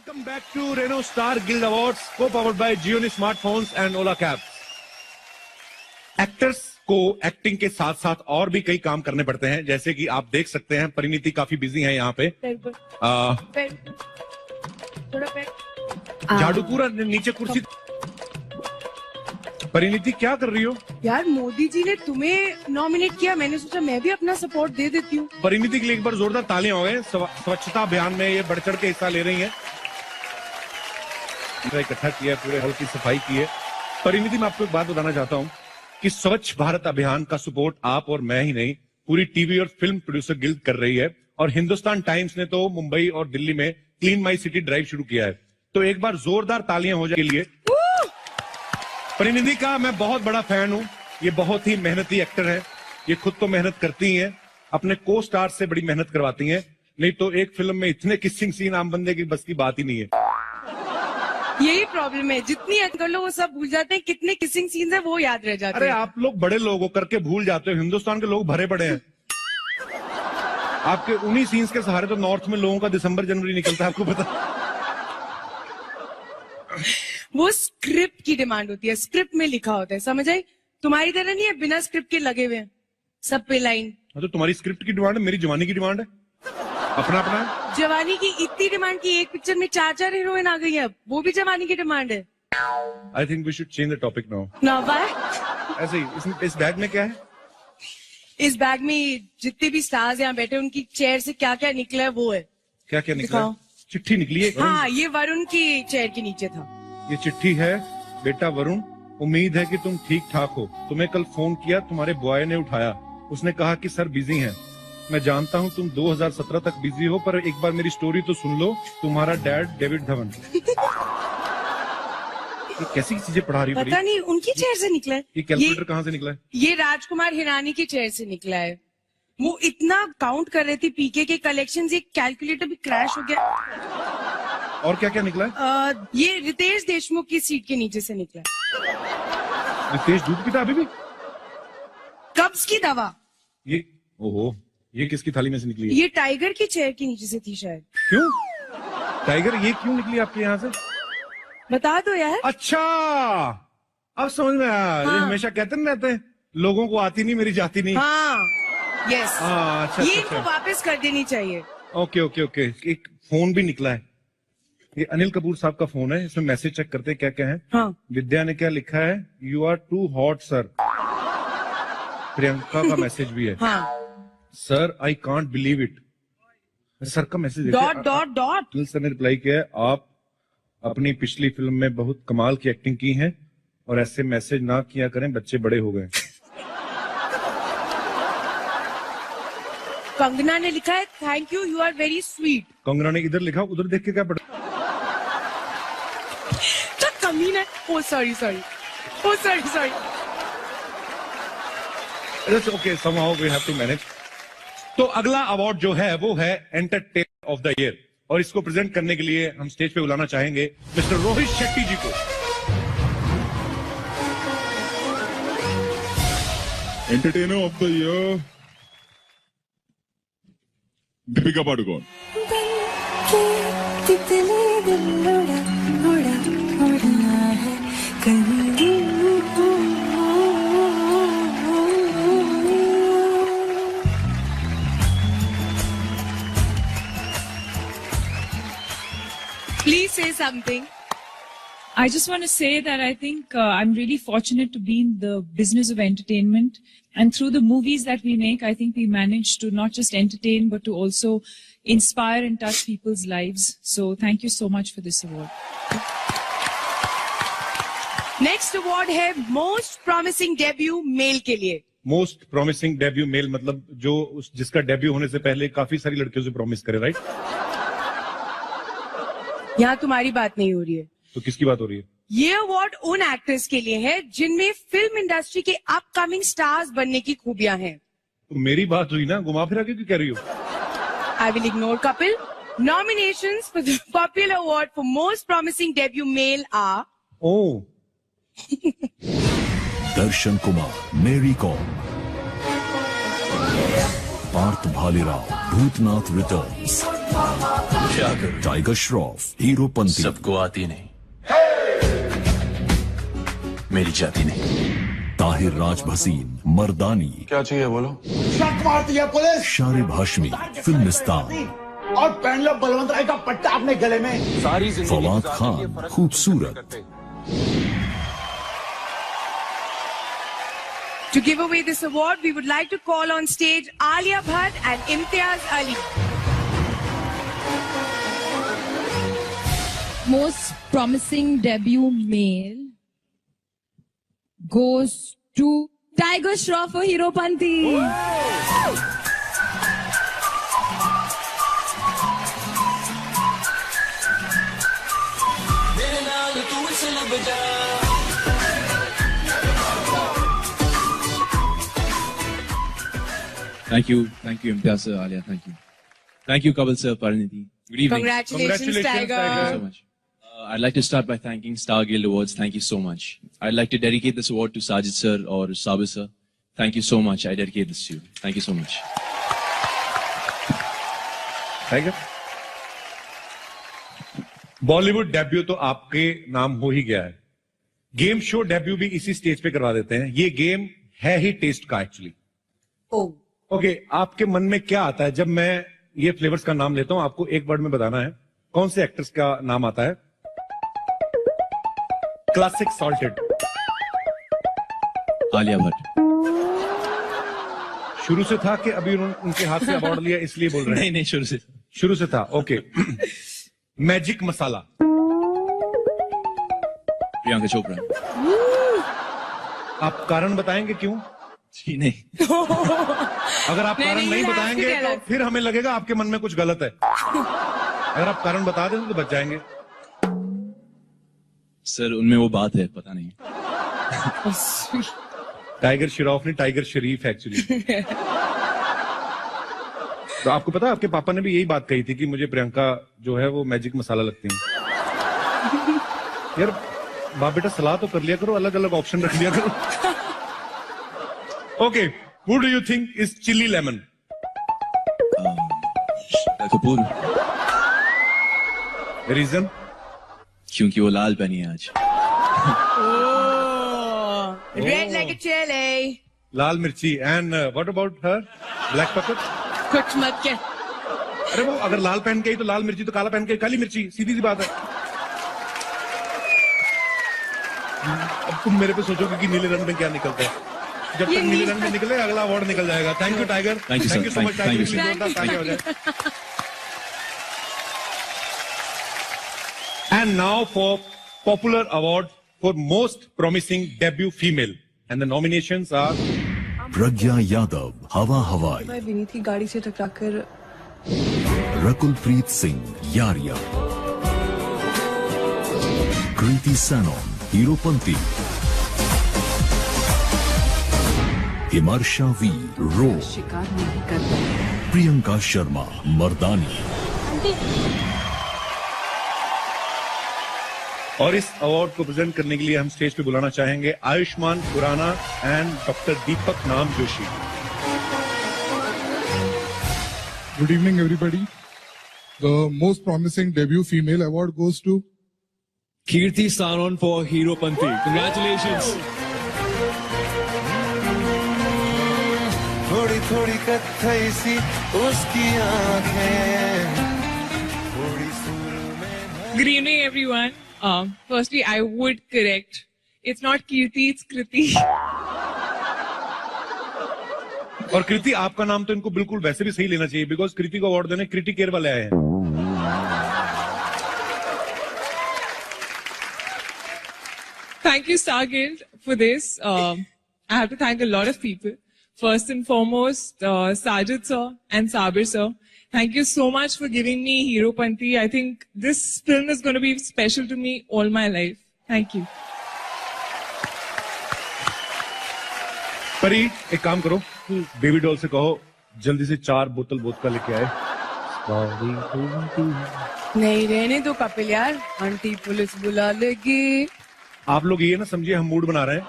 Welcome back to Renault Star Guild Awards, co-powered by Gioni Smartphones and Ola Cabs. Actors को acting के साथ साथ और भी कई काम करने पड़ते हैं, जैसे कि आप देख सकते हैं परिणीति काफी बिजी है यहाँ पे। झाड़ू पूरा नीचे कुर्सी। परिणीति क्या कर रही हो? यार मोदी जी ने तुम्हें नॉमिनेट किया, मैंने सोचा मैं भी अपना सपोर्ट दे देती हूँ। परिणीति के लिए एक बार जोरदार तालियां हो गए। स्वच्छता अभियान में ये बढ़ चढ़ के हिस्सा ले रही हैं। इकट्ठा किया, पूरे हॉल की सफाई की है। परिणीति, मैं आपको एक बात बताना चाहता हूँ कि स्वच्छ भारत अभियान का सपोर्ट आप और मैं ही नहीं, पूरी टीवी और फिल्म प्रोड्यूसर गिल्ड कर रही है। और हिंदुस्तान टाइम्स ने तो मुंबई और दिल्ली में क्लीन माई सिटी ड्राइव शुरू किया है। तो एक बार जोरदार तालियां हो जाए के लिए। परिणीति का मैं बहुत बड़ा फैन हूं। ये बहुत ही मेहनती एक्टर है। ये खुद तो मेहनत करती हैं, अपने को स्टार से बड़ी मेहनत करवाती हैं। नहीं तो एक फिल्म में इतने किसिंग सीन आम बंदे की बस की बात ही नहीं है। यही प्रॉब्लम है, जितनी कर लो वो सब भूल जाते हैं, कितने किसिंग सीन्स है वो याद रह जाते हैं। अरे आप लोग बड़े लोग हो करके भूल जाते हो, हिंदुस्तान के लोग भरे पड़े हैं। आपके उन्हीं सीन्स के सहारे तो नॉर्थ में लोगों का दिसंबर जनवरी निकलता है, आपको पता। वो स्क्रिप्ट की डिमांड होती है, स्क्रिप्ट में लिखा होता है, समझ आई? तुम्हारी तरह नहीं है बिना स्क्रिप्ट के लगे हुए हैं सब पे लाइन। तो तुम्हारी स्क्रिप्ट की डिमांड है, मेरी जवानी की डिमांड है, अपना अपना है। जवानी की इतनी डिमांड की एक पिक्चर में 4 हीरोइन आ गई है, वो भी जवानी की डिमांड है। I think we should change the topic now. ना बाय ऐसे ही इस बैग में क्या है? इस बैग में जितने भी स्टार्स यहाँ बैठे उनकी चेयर से क्या क्या निकला है वो है। क्या क्या निकला है? चिट्ठी निकली है। हाँ, ये वरुण की चेयर के नीचे था। ये चिट्ठी है, बेटा वरुण, उम्मीद है कि तुम ठीक ठाक हो। तुम्हें कल फोन किया, तुम्हारे बॉय ने उठाया। उसने कहा कि सर बिजी हैं। मैं जानता हूं तुम 2017 तक बिजी हो, पर एक बार मेरी स्टोरी तो सुन लो। तुम्हारा डैड डेविड धवन। ये कैसी चीजें पढ़ा रही हो? पता नहीं, उनकी चेयर से निकला है। ये कैलकुलेटर कहाँ से निकला है? ये राजकुमार हिरानी की चेयर से निकला है। वो इतना काउंट कर रहे थे पीके के कलेक्शन, ये कैलकुलेटर भी क्रैश हो गया। और क्या क्या निकला है? ये रितेश देशमुख की सीट के नीचे से निकला है। रितेश दूध पीता अभी भी? कब्ज की दवा। ये ओहो, ये किसकी थाली में से निकली है? ये टाइगर की चेयर के नीचे से थी शायद। क्यों टाइगर, ये क्यों निकली आपके यहाँ से? बता दो यार। अच्छा, अब समझ में आया। हाँ। हमेशा कहते नहीं रहते, लोगों को आती नहीं मेरी जाती नहीं। हाँ, यस। हाँ, अच्छा, ये अच्छा, इनको वापस कर देनी चाहिए। Okay okay okay. एक फोन भी निकला है, ये अनिल कपूर साहब का फोन है। इसमें मैसेज चेक करते हैं क्या क्या है। हाँ। विद्या ने क्या लिखा है? You are too hot sir. Priyanka का मैसेज भी है। हाँ। Sir I can't believe it. Sir का message dot dot dot. Anil sir ने रिप्लाई किया है, आप अपनी पिछली फिल्म में बहुत कमाल की एक्टिंग की है और ऐसे मैसेज ना किया करें, बच्चे बड़े हो गए। कंगना ने लिखा है, thank you, you are very sweet. Kangana ने इधर लिखा, उधर देख के क्या पढ़ा? कमीन है। Oh sorry sorry, oh sorry sorry. Okay, somehow we have to manage। तो अगला अवार्ड जो है वो है एंटरटेनर ऑफ द ईयर, और इसको प्रेजेंट करने के लिए हम स्टेज पे बुलाना चाहेंगे मिस्टर रोहित शेट्टी जी को। Entertainer of the year Deepika Padukone. Please say something. I just want to say that I think I'm really fortunate to be in the business of entertainment. And through the movies that we make, I think we manage to not just entertain, but to also inspire and touch people's lives. So thank you so much for this award. Next award है Most Promising Debut Male के लिए। Most promising debut mail मतलब जो जिसका debut होने से पहले काफी सारी लड़कियों से प्रॉमिस करे, राइट? यहाँ तुम्हारी बात नहीं हो रही है। तो किसकी बात हो रही है? ये अवार्ड उन एक्टर्स के लिए है जिनमें फिल्म इंडस्ट्री के अपकमिंग स्टार्स बनने की खूबियां हैं। तो मेरी बात हुई ना, घुमा फिरा के क्यों कह रही हो? I will ignore Kapil. Nominations for the popular award for most promising debut male are Oh. दर्शन कुमार, मेरी कॉम, पार्थ भालेराव, भूतनाथ रिटर्न्स, क्या करूं? टाइगर श्रॉफ हीरोपंती। सबको आती नहीं, मेरी जाती नहीं। ताहिर राज भसीन मर्दानी। क्या चाहिए बोलो। शक मारती है पुलिस। शारिब हाशमी फिल्मिस्तान। और पहन लो बलवंत राय का पट्टा अपने गले में। सारी फवाद खान खूबसूरत। To give away this award, we would like to call on stage Alia Bhatt and Imtiaz Ali. Most promising debut male goes to Tiger Shroff for Heropanti. Thank you, Imtiaz sir, Alia, thank you, Kabul sir, Parinidhi. Good evening. Congratulations, Tiger. Thank you so much. I'd like to start by thanking Star Guild Awards. Thank you so much. I'd like to dedicate this award to Sajid sir or Sabir sir. Thank you so much. I dedicate this to you. Thank you so much. Tiger, Bollywood debut तो आपके नाम हो ही गया है। Game show debut भी इसी stage पे करवा देते हैं। ये गेम है ही टेस्ट का एक्चुअली। ओके, आपके मन में क्या आता है जब मैं ये फ्लेवर्स का नाम लेता हूं? आपको एक वर्ड में बताना है कौन से एक्टर्स का नाम आता है। Classic salted. आलिया भट्ट। शुरू से था कि अभी उनके हाथ से अवार्ड लिया इसलिए बोल रहे हैं? नहीं, शुरू से था। ओके। मैजिक मसाला। प्रियंका चोपड़ा। आप कारण बताएंगे क्यों? जी नहीं। अगर आप कारण नहीं बताएंगे तो फिर हमें लगेगा आपके मन में कुछ गलत है। अगर आप कारण बता दें तो बच जाएंगे। सर, उनमें वो बात है, पता नहीं। टाइगर श्रॉफ नहीं, टाइगर शरीफ एक्चुअली। तो आपको पता है आपके पापा ने भी यही बात कही थी कि मुझे प्रियंका जो है वो मैजिक मसाला लगती है। यार बाप बेटा सलाह तो कर लिया करो, अलग अलग ऑप्शन रख लिया करो। Okay, who do you think is chilli lemon? Kapoor. Reason? क्योंकि वो लाल पहनी है आज। Red like a chili. लाल मिर्ची। And what about her? Black pepper? कुछ मत क्या। अरे वो अगर लाल पहन के आई तो लाल मिर्ची, तो काला पहन के काली मिर्ची, सीधी सी बात है। अब तुम मेरे पे सोचोगे कि नीले रंग में क्या निकलता है। जब तक नीले रंग में निकले अगला अवार्ड निकल जाएगा। Thank you Tiger. Thank you so much Tiger. And now for popular award for most promising debut female and the nominations are Pragya Yadav Hawa Hawaii. मैं विनी थी गाड़ी से टकराकर। रकुलप्रीत सिंह यारिया। कृति सैनन हीरोपंती। हिमर्शा वी रो। शिकार नहीं करता। प्रियंका शर्मा मर्दानी। और इस अवार्ड को प्रेजेंट करने के लिए हम स्टेज पे बुलाना चाहेंगे आयुष्मान खुराना एंड डॉक्टर दीपक नाम Joshi. Good evening, everybody. The most promising debut female award goes to Kirti Sanon for Heropanti. Congratulations. थोड़ी थोड़ी कत्थई सी उसकी आंखें, थोड़ी सुर में। Good evening, everyone. Firstly, I would correct. It's not Kirti, it's Kriti. और कृति आपका नाम तो इनको बिल्कुल वैसे भी सही लेना चाहिए बिकॉज कृति को अवार्ड देने कृति केयर वाले आए हैं। Thank you, Star Guild, for this. I have to thank a lot of people. First and foremost, Sajid sir and Sabir sir. Thank you so much for giving me Heropanti. I think this film is going to be special to me all my life. Thank you. परी एक काम करो, baby doll से कहो जल्दी से 4 बोतल vodka लेके आए। नहीं रहने दो कपिल यार, आंटी पुलिस बुला लेगी। आप लोग ये ना समझिए हम मूड बना रहे हैं।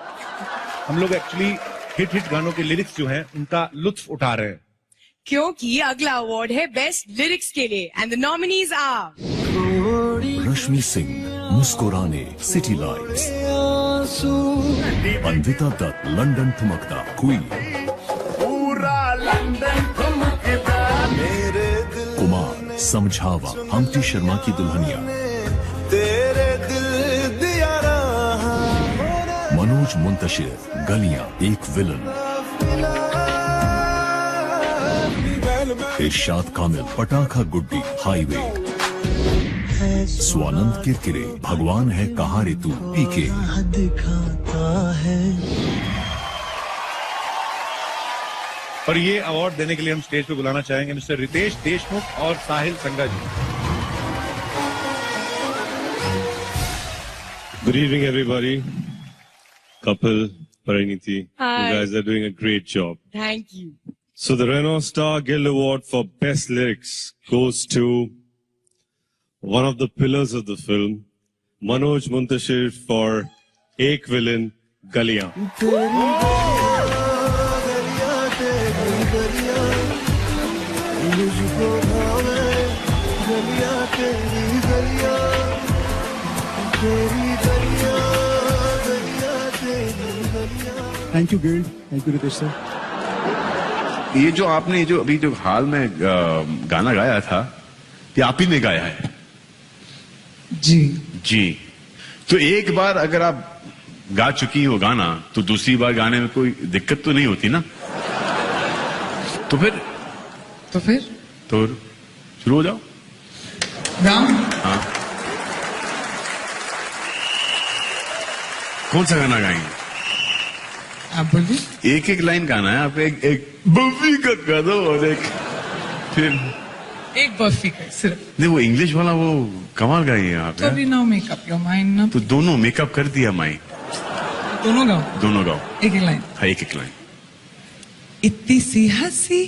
हम लोग एक्चुअली हिट गानों के लिरिक्स जो हैं उनका लुत्फ उठा रहे हैं। क्योंकि अगला अवार्ड है बेस्ट लिरिक्स के लिए and the nominees are Rashmi Singh, मुस्कुराने, city lights. Anvita Dutt, London ठुमकता, क्वीन। कुमार, समझावा, हम्टी शर्मा की दुल्हनिया। मनोज मुंतशिर, गलियां, एक विलन। इरशाद कामिल, पटाखा गुड्डी, हाईवे। स्वानंद किरकिरे, भगवान है कहाँ रे तू, पीके। और ये अवार्ड देने के लिए हम स्टेज पे बुलाना चाहेंगे मिस्टर रितेश देशमुख और साहिल संगा जी। Good evening, everybody. Kapil, Pariniti, Hi. you guys are doing a great job. Thank you. So the Renault Star Guild Award for Best Lyrics goes to one of the pillars of the film, Manoj Muntashir for Ek Villain, Galiyan. Thank you, Guild. Thank you, Ritesh sir. ये जो आपने जो अभी जो हाल में गाना गाया था, ये आप ही ने गाया है? जी जी। तो एक बार अगर आप गा चुकी हो गाना, तो दूसरी बार गाने में कोई दिक्कत तो नहीं होती ना? तो फिर शुरू हो जाओ। हाँ, कौन सा गाना गाएंगे? आप बोलिए। एक एक लाइन गाना है, आप एक बफी का गा दो और एक फिर एक बफी का सिर्फ। नहीं, वो इंग्लिश वाला वो कमाल गाइए आप। तो अभी नो मेकअप योर माइंड ना। तो दोनों मेकअप कर दिया माई। दोनों गाओ। दोनों गाओ। एक एक लाइन। हाँ, एक एक लाइन। इतनी सी हंसी,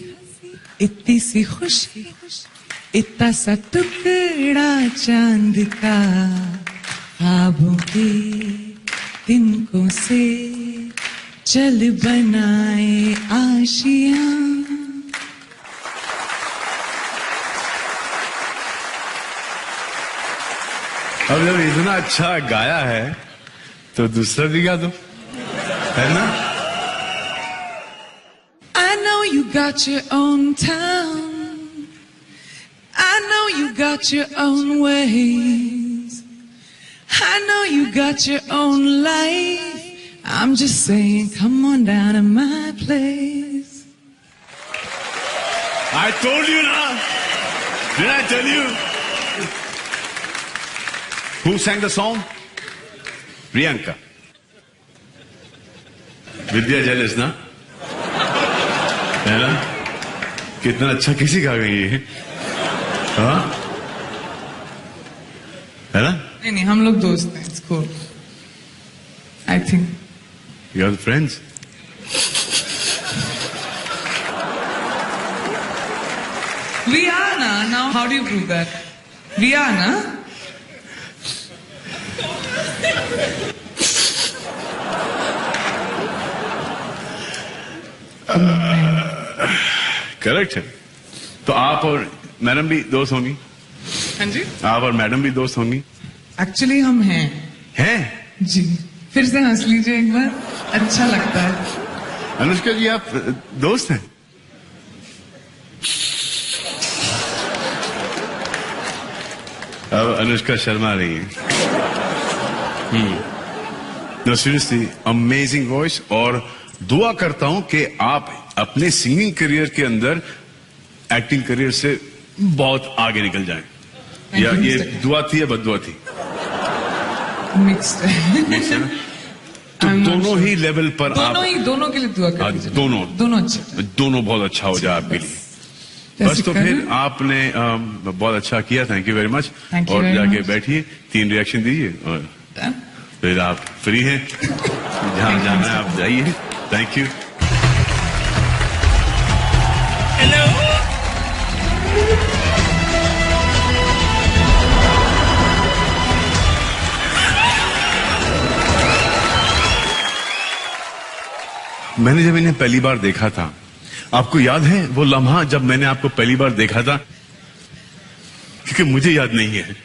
इतनी सी खुशी, इतना सा टुकड़ा चांद का, ख्वाबों के तिनकों से चल बनाए आशियां। अब जब इतना अच्छा गाया है तो दूसरा भी गा दो, है ना? I know you got your own town. I know you got your own ways. I know you got your own life. I'm just saying, come on down to my place. I told you ना? Did I tell you? Who sang the song? Priyanka. Vidya jealous ना? है ना? कितना अच्छा किसी गा गई है? हाँ? है ना? नहीं, हम लोग दोस्त हैं, it's cool. I think. You are friends? We are na. Now, how do you prove that? We are na. Correct है। तो आप और मैडम भी दोस्त होंगी? हाँ जी। आप और मैडम भी दोस्त होंगी? एक्चुअली हम हैं। हैं? जी। फिर से हंस लीजिए एक बार, अच्छा लगता है। अनुष्का जी, आप दोस्त हैं? अब अनुष्का शर्मा रही है। No seriously, amazing voice. और दुआ करता हूं कि आप अपने सिंगिंग करियर के अंदर एक्टिंग करियर से बहुत आगे निकल जाएं। या ये दुआ थी या बददुआ थी? मिक्स्ड है ना? तो दोनों ही लेवल पर आप दोनों के लिए दुआ करिए। दोनों अच्छे, दोनों बहुत अच्छा हो जाए आपके लिए। बस तो फिर आपने बहुत अच्छा किया, थैंक यू वेरी मच। और जाके बैठिए, 3 रिएक्शन दीजिए और फिर आप फ्री हैं, जहां जाना है आप जाइए। Thank you. मैंने जब इन्हें पहली बार देखा था, आपको याद है वो लम्हा जब मैंने आपको पहली बार देखा था? क्योंकि मुझे याद नहीं है।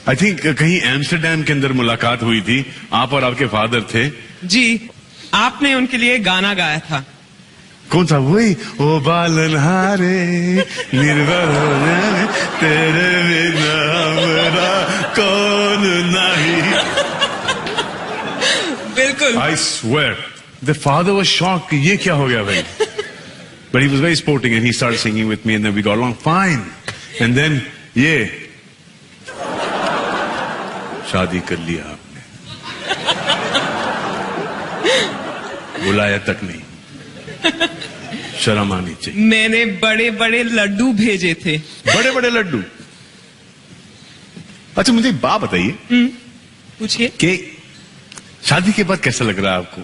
आई थिंक कहीं एम्स्टरडैम के अंदर मुलाकात हुई थी, आप और आपके फादर थे। जी, आपने उनके लिए गाना गाया था। कौन सा? वही ओ बालनहारे निर्भर तेरे बिना मेरा कौन नहीं। बिल्कुल। I swear the father was shocked कि ये क्या हो गया भाई। But he was very sporting and he started singing with me and then we got along fine. And then ये शादी कर लिया आपने, बुलाया तक नहीं, शर्म आनी चाहिए। मैंने बड़े बड़े लड्डू भेजे थे। बड़े बड़े लड्डू? अच्छा मुझे एक बात बताइए, पूछिए कि शादी के बाद कैसा लग रहा है आपको?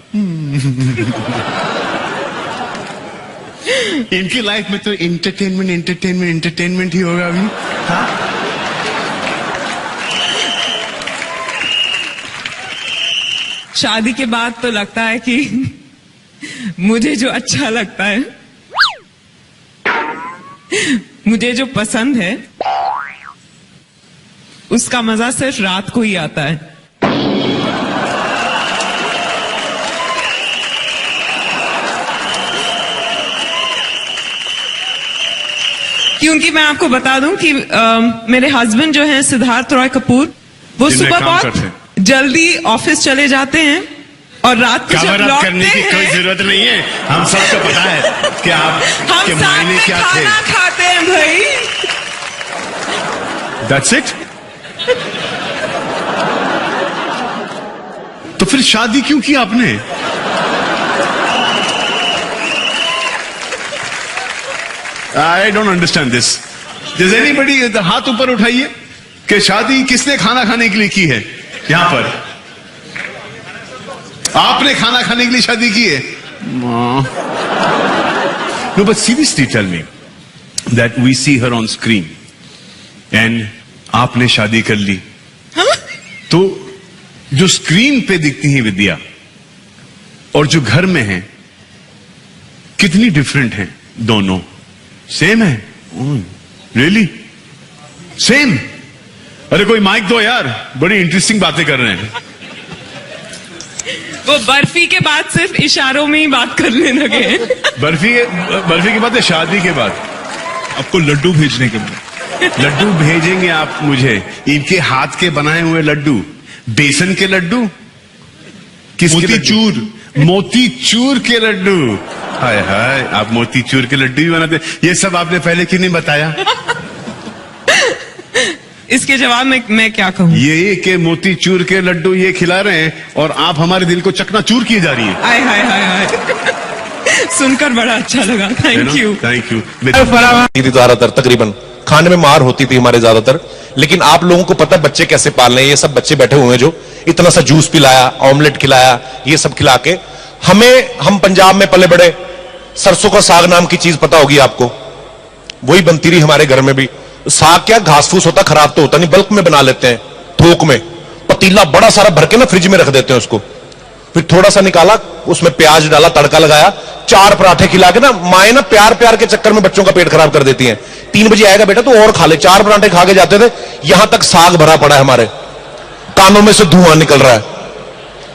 इनकी लाइफ में तो एंटरटेनमेंट ही होगा अभी। हाँ? शादी के बाद तो लगता है कि मुझे जो अच्छा लगता है, मुझे जो पसंद है, उसका मजा सिर्फ रात को ही आता है। क्योंकि मैं आपको बता दूं कि मेरे हस्बैंड जो हैं सिद्धार्थ रॉय कपूर, वो सुबह बहुत जल्दी ऑफिस चले जाते हैं और रात को जब लौटते करने की कोई जरूरत नहीं है, हम सबको पता है कि आप हम के साथ मायने में क्या थे। खाना खाते हैं भाई। That's it? तो फिर शादी क्यों की आपने? I don't understand this. Does anybody हाथ ऊपर उठाइए कि शादी किसने खाना खाने के लिए की है? यहां पर आपने खाना खाने के लिए शादी की है? No, but seriously tell me that we see her on screen and आपने शादी कर ली, तो जो स्क्रीन पे दिखती है विद्या और जो घर में है कितनी डिफरेंट है दोनों? सेम है? Really same? अरे कोई माइक दो यार, बड़ी इंटरेस्टिंग बातें कर रहे हैं। वो बर्फी के बाद सिर्फ इशारों में ही बात करने लगे हैं। बर्फी के बाद, शादी के बाद आपको लड्डू भेजने के बाद लड्डू भेजेंगे आप मुझे, इनके हाथ के बनाए हुए लड्डू, बेसन के लड्डू, मोतीचूर, मोतीचूर के लड्डू। हाय हाय, आप मोतीचूर के लड्डू भी बनाते? ये सब आपने पहले क्यों नहीं बताया? इसके जवाब में मैं क्या कहूँ? ये कि मोतीचूर के लड्डू ये खिला रहे हैं और आप हमारे दिल को चकनाचूर किए जा रही है। हाय हाय हाय हाय, सुनकर बड़ा अच्छा लगा। Thank you. Thank you. ज्यादातर तकरीबन खाने में मार होती थी हमारे ज्यादातर, लेकिन आप लोगों को पता है बच्चे कैसे पालने। ये सब बच्चे बैठे हुए हैं जो इतना सा जूस पिलाया, ऑमलेट खिलाया, ये सब खिला के हमें, हम पंजाब में पले बड़े, सरसों का साग नाम की चीज पता होगी आपको, वही बनती रही हमारे घर में भी। साग क्या घास फूस होता, खराब तो होता नहीं, बल्क में बना लेते हैं, थोक में पतीला बड़ा सारा भर के ना फ्रिज में रख देते हैं उसको, फिर थोड़ा सा निकाला, उसमें प्याज डाला, तड़का लगाया, 4 पराठे खिला के ना, माए ना प्यार प्यार के चक्कर में बच्चों का पेट खराब कर देती हैं। 3 बजे आएगा बेटा तो और खा ले, 4 पराठे खा के जाते थे, यहां तक साग भरा पड़ा है हमारे, कानों में से धुआं निकल रहा है।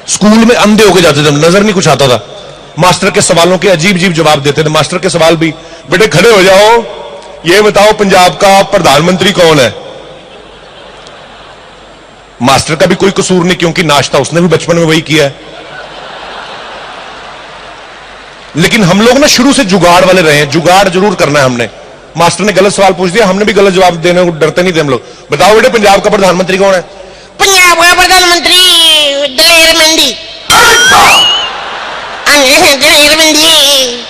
स्कूल में अंधे होके जाते थे, नजर नहीं कुछ आता था। मास्टर के सवालों के अजीब अजीब जवाब देते थे। मास्टर के सवाल भी, बेटे खड़े हो जाओ, ये बताओ पंजाब का प्रधानमंत्री कौन है? मास्टर का भी कोई कसूर नहीं, क्योंकि नाश्ता उसने भी बचपन में वही किया है। लेकिन हम लोग ना शुरू से जुगाड़ वाले रहे हैं, जुगाड़ जरूर करना है हमने। मास्टर ने गलत सवाल पूछ दिया, हमने भी गलत जवाब देने को डरते नहीं थे हम लोग। बताओ बेटे पंजाब का प्रधानमंत्री कौन है? पंजाब का प्रधानमंत्री दलेर मंडी। दलेर मंडी।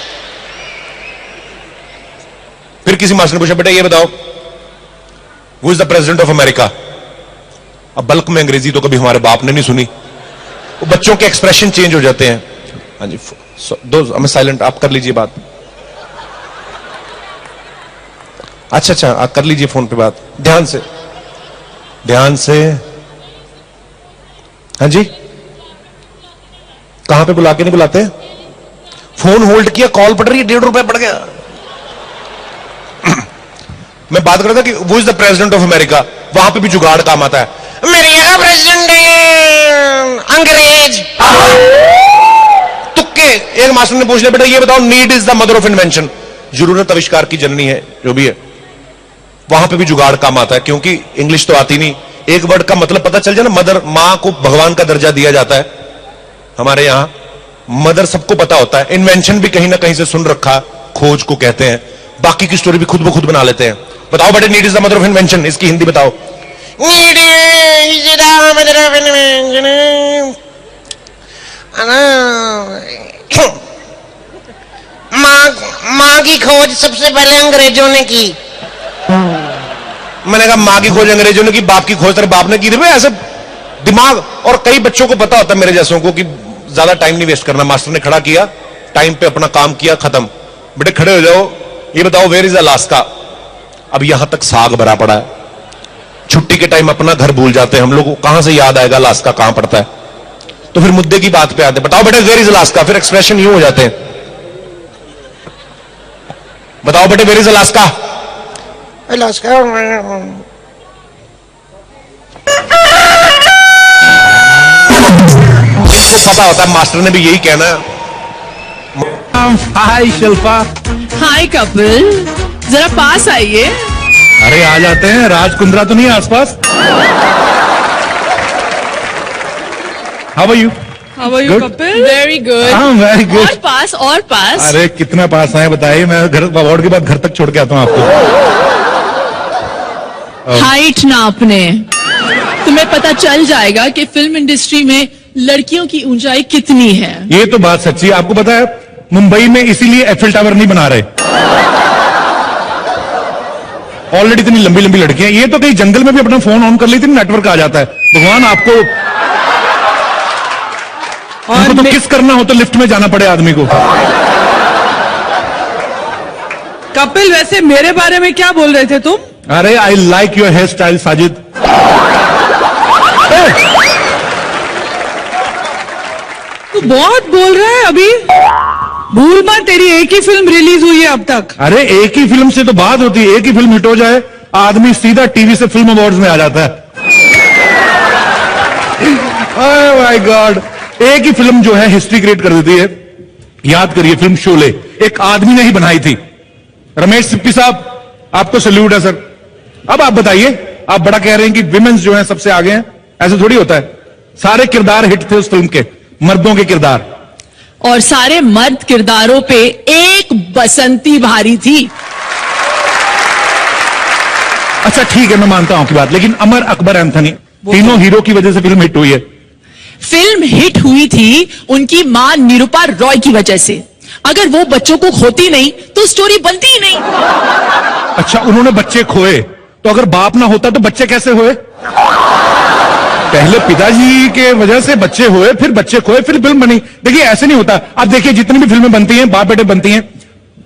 फिर किसी मास्टर ने पूछा, बेटा ये बताओ, who is the president of America? अब बल्क में अंग्रेजी तो कभी हमारे बाप ने नहीं सुनी, वो बच्चों के एक्सप्रेशन चेंज हो जाते हैं। हाँ जी, दो हमें साइलेंट, आप कर लीजिए बात। अच्छा, आप कर लीजिए फोन पे बात, ध्यान से, ध्यान से। हाँ जी, कहां पे बुला के नहीं बुलाते? फोन होल्ड किया, कॉल पड़ रही है, 1.5 रुपए पड़ गया। मैं बात कर रहा था कि वो is the president of America, वहां पे भी जुगाड़ काम आता है। अमेरिका का प्रेसिडेंट अंग्रेज। तुक्के। एक मास्टर ने पूछ लिया, बेटा ये बताओ, need is the mother of invention, जरूरत आविष्कार की जननी है, जो भी है। वहां पे भी जुगाड़ काम आता है, क्योंकि इंग्लिश तो आती नहीं। एक वर्ड का मतलब पता चल जाए ना, मदर, मां को भगवान का दर्जा दिया जाता है हमारे यहां, मदर सबको पता होता है। इन्वेंशन भी कहीं ना कहीं से सुन रखा, खोज को कहते हैं। बाकी की स्टोरी भी खुद ब खुद बना लेते हैं। बताओ बेटे, need is the mother of invention, इसकी हिंदी बताओ। Need is the mother of invention. मां की खोज सबसे पहले अंग्रेजों ने की। मैंने कहा मां की खोज अंग्रेजों ने की, बाप की खोज तेरे बाप ने की थी। ऐसे दिमाग। और कई बच्चों को पता होता है मेरे जैसों को कि ज्यादा टाइम नहीं वेस्ट करना। मास्टर ने खड़ा किया, टाइम पे अपना काम किया, खत्म। बेटे खड़े हो जाओ, ये बताओ वेयर इज अलास्का। अब यहां तक साग भरा पड़ा है। छुट्टी के टाइम अपना घर भूल जाते हैं हम लोग, कहां से याद आएगा अलास्का कहां पड़ता है। तो फिर मुद्दे की बात पे आते हैं, बताओ बेटे वेयर इज अलास्का। फिर एक्सप्रेशन यूं हो जाते हैं, बताओ बेटे वेयर इज अलास्का। अलास्का इसको पता होता है, मास्टर ने भी यही कहना है। हाय शिल्पा। हाय कपिल, जरा पास आइए। अरे आ जाते हैं, राज कुंद्रा तो नहीं है आसपास? How are you? How are you Kapil? Very good. Very good. और पास, और पास। अरे कितना पास आए बताइए, मैं घर अवार्ड के बाद घर तक छोड़ के आता हूँ आपको। हाइट नापने, तुम्हें पता चल जाएगा कि फिल्म इंडस्ट्री में लड़कियों की ऊंचाई कितनी है। ये तो बात सच्ची है। आपको पता है मुंबई में इसीलिए एफिल टावर नहीं बना रहे, ऑलरेडी इतनी लंबी लंबी लड़कियां। ये तो कहीं जंगल में भी अपना फोन ऑन कर लेती, नेटवर्क आ जाता है। भगवान आपको, और तो किस करना हो तो लिफ्ट में जाना पड़े आदमी को। कपिल, वैसे मेरे बारे में क्या बोल रहे थे तुम? अरे I like your hairstyle Sajid. तू बहुत बोल रहा है अभी। भूल मत, तेरी एक ही फिल्म रिलीज हुई है अब तक। अरे एक ही फिल्म से तो बात होती है, एक ही फिल्म हिट हो जाए आदमी सीधा टीवी से फिल्म अवार्ड्स में आ जाता है। ओह माय गॉड, एक ही फिल्म जो है हिस्ट्री क्रिएट कर देती है। याद करिए फिल्म शोले, एक आदमी ने ही बनाई थी। रमेश सिप्पी साहब, आपको सैल्यूट है सर। अब आप बताइए, आप बड़ा कह रहे हैं कि विमेंस जो है सबसे आगे हैं, ऐसे थोड़ी होता है। सारे किरदार हिट थे उस फिल्म के, मर्दों के किरदार, और सारे मर्द किरदारों पे एक बसंती भारी थी। अच्छा ठीक है, मैं मानता हूं की बात, लेकिन अमर अकबर एंथनी, तीनों हीरो की वजह से फिल्म हिट हुई है। फिल्म हिट हुई थी उनकी मां निरूपा रॉय की वजह से। अगर वो बच्चों को खोती नहीं तो स्टोरी बनती ही नहीं। अच्छा, उन्होंने बच्चे खोए, तो अगर बाप ना होता तो बच्चे कैसे हुए? पहले पिताजी के वजह से बच्चे हुए, फिर बच्चे खोए, फिर फिल्म बनी। देखिए ऐसे नहीं होता। अब देखिए जितनी भी फिल्में बनती हैं, बाप बेटे बनती हैं,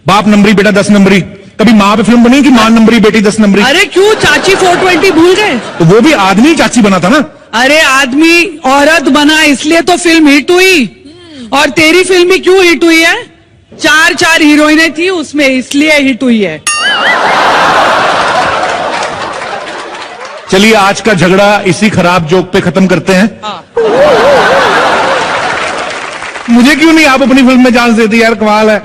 बाप नंबरी बेटा 10 नंबरी। कभी माँ पे फिल्म बनी कि माँ नंबरी बेटी 10 नंबरी? अरे क्यों, चाची 420 भूल गए? तो वो भी आदमी चाची बना था ना। अरे आदमी औरत बना इसलिए तो फिल्म हिट हुई। और तेरी फिल्म भी क्यों हिट हुई है? 4 हीरोइनें थी उसमें, इसलिए हिट हुई है। चलिए आज का झगड़ा इसी खराब जोक पे खत्म करते हैं। हाँ। मुझे क्यों नहीं आप अपनी फिल्म में चांस देती यार, कमाल है।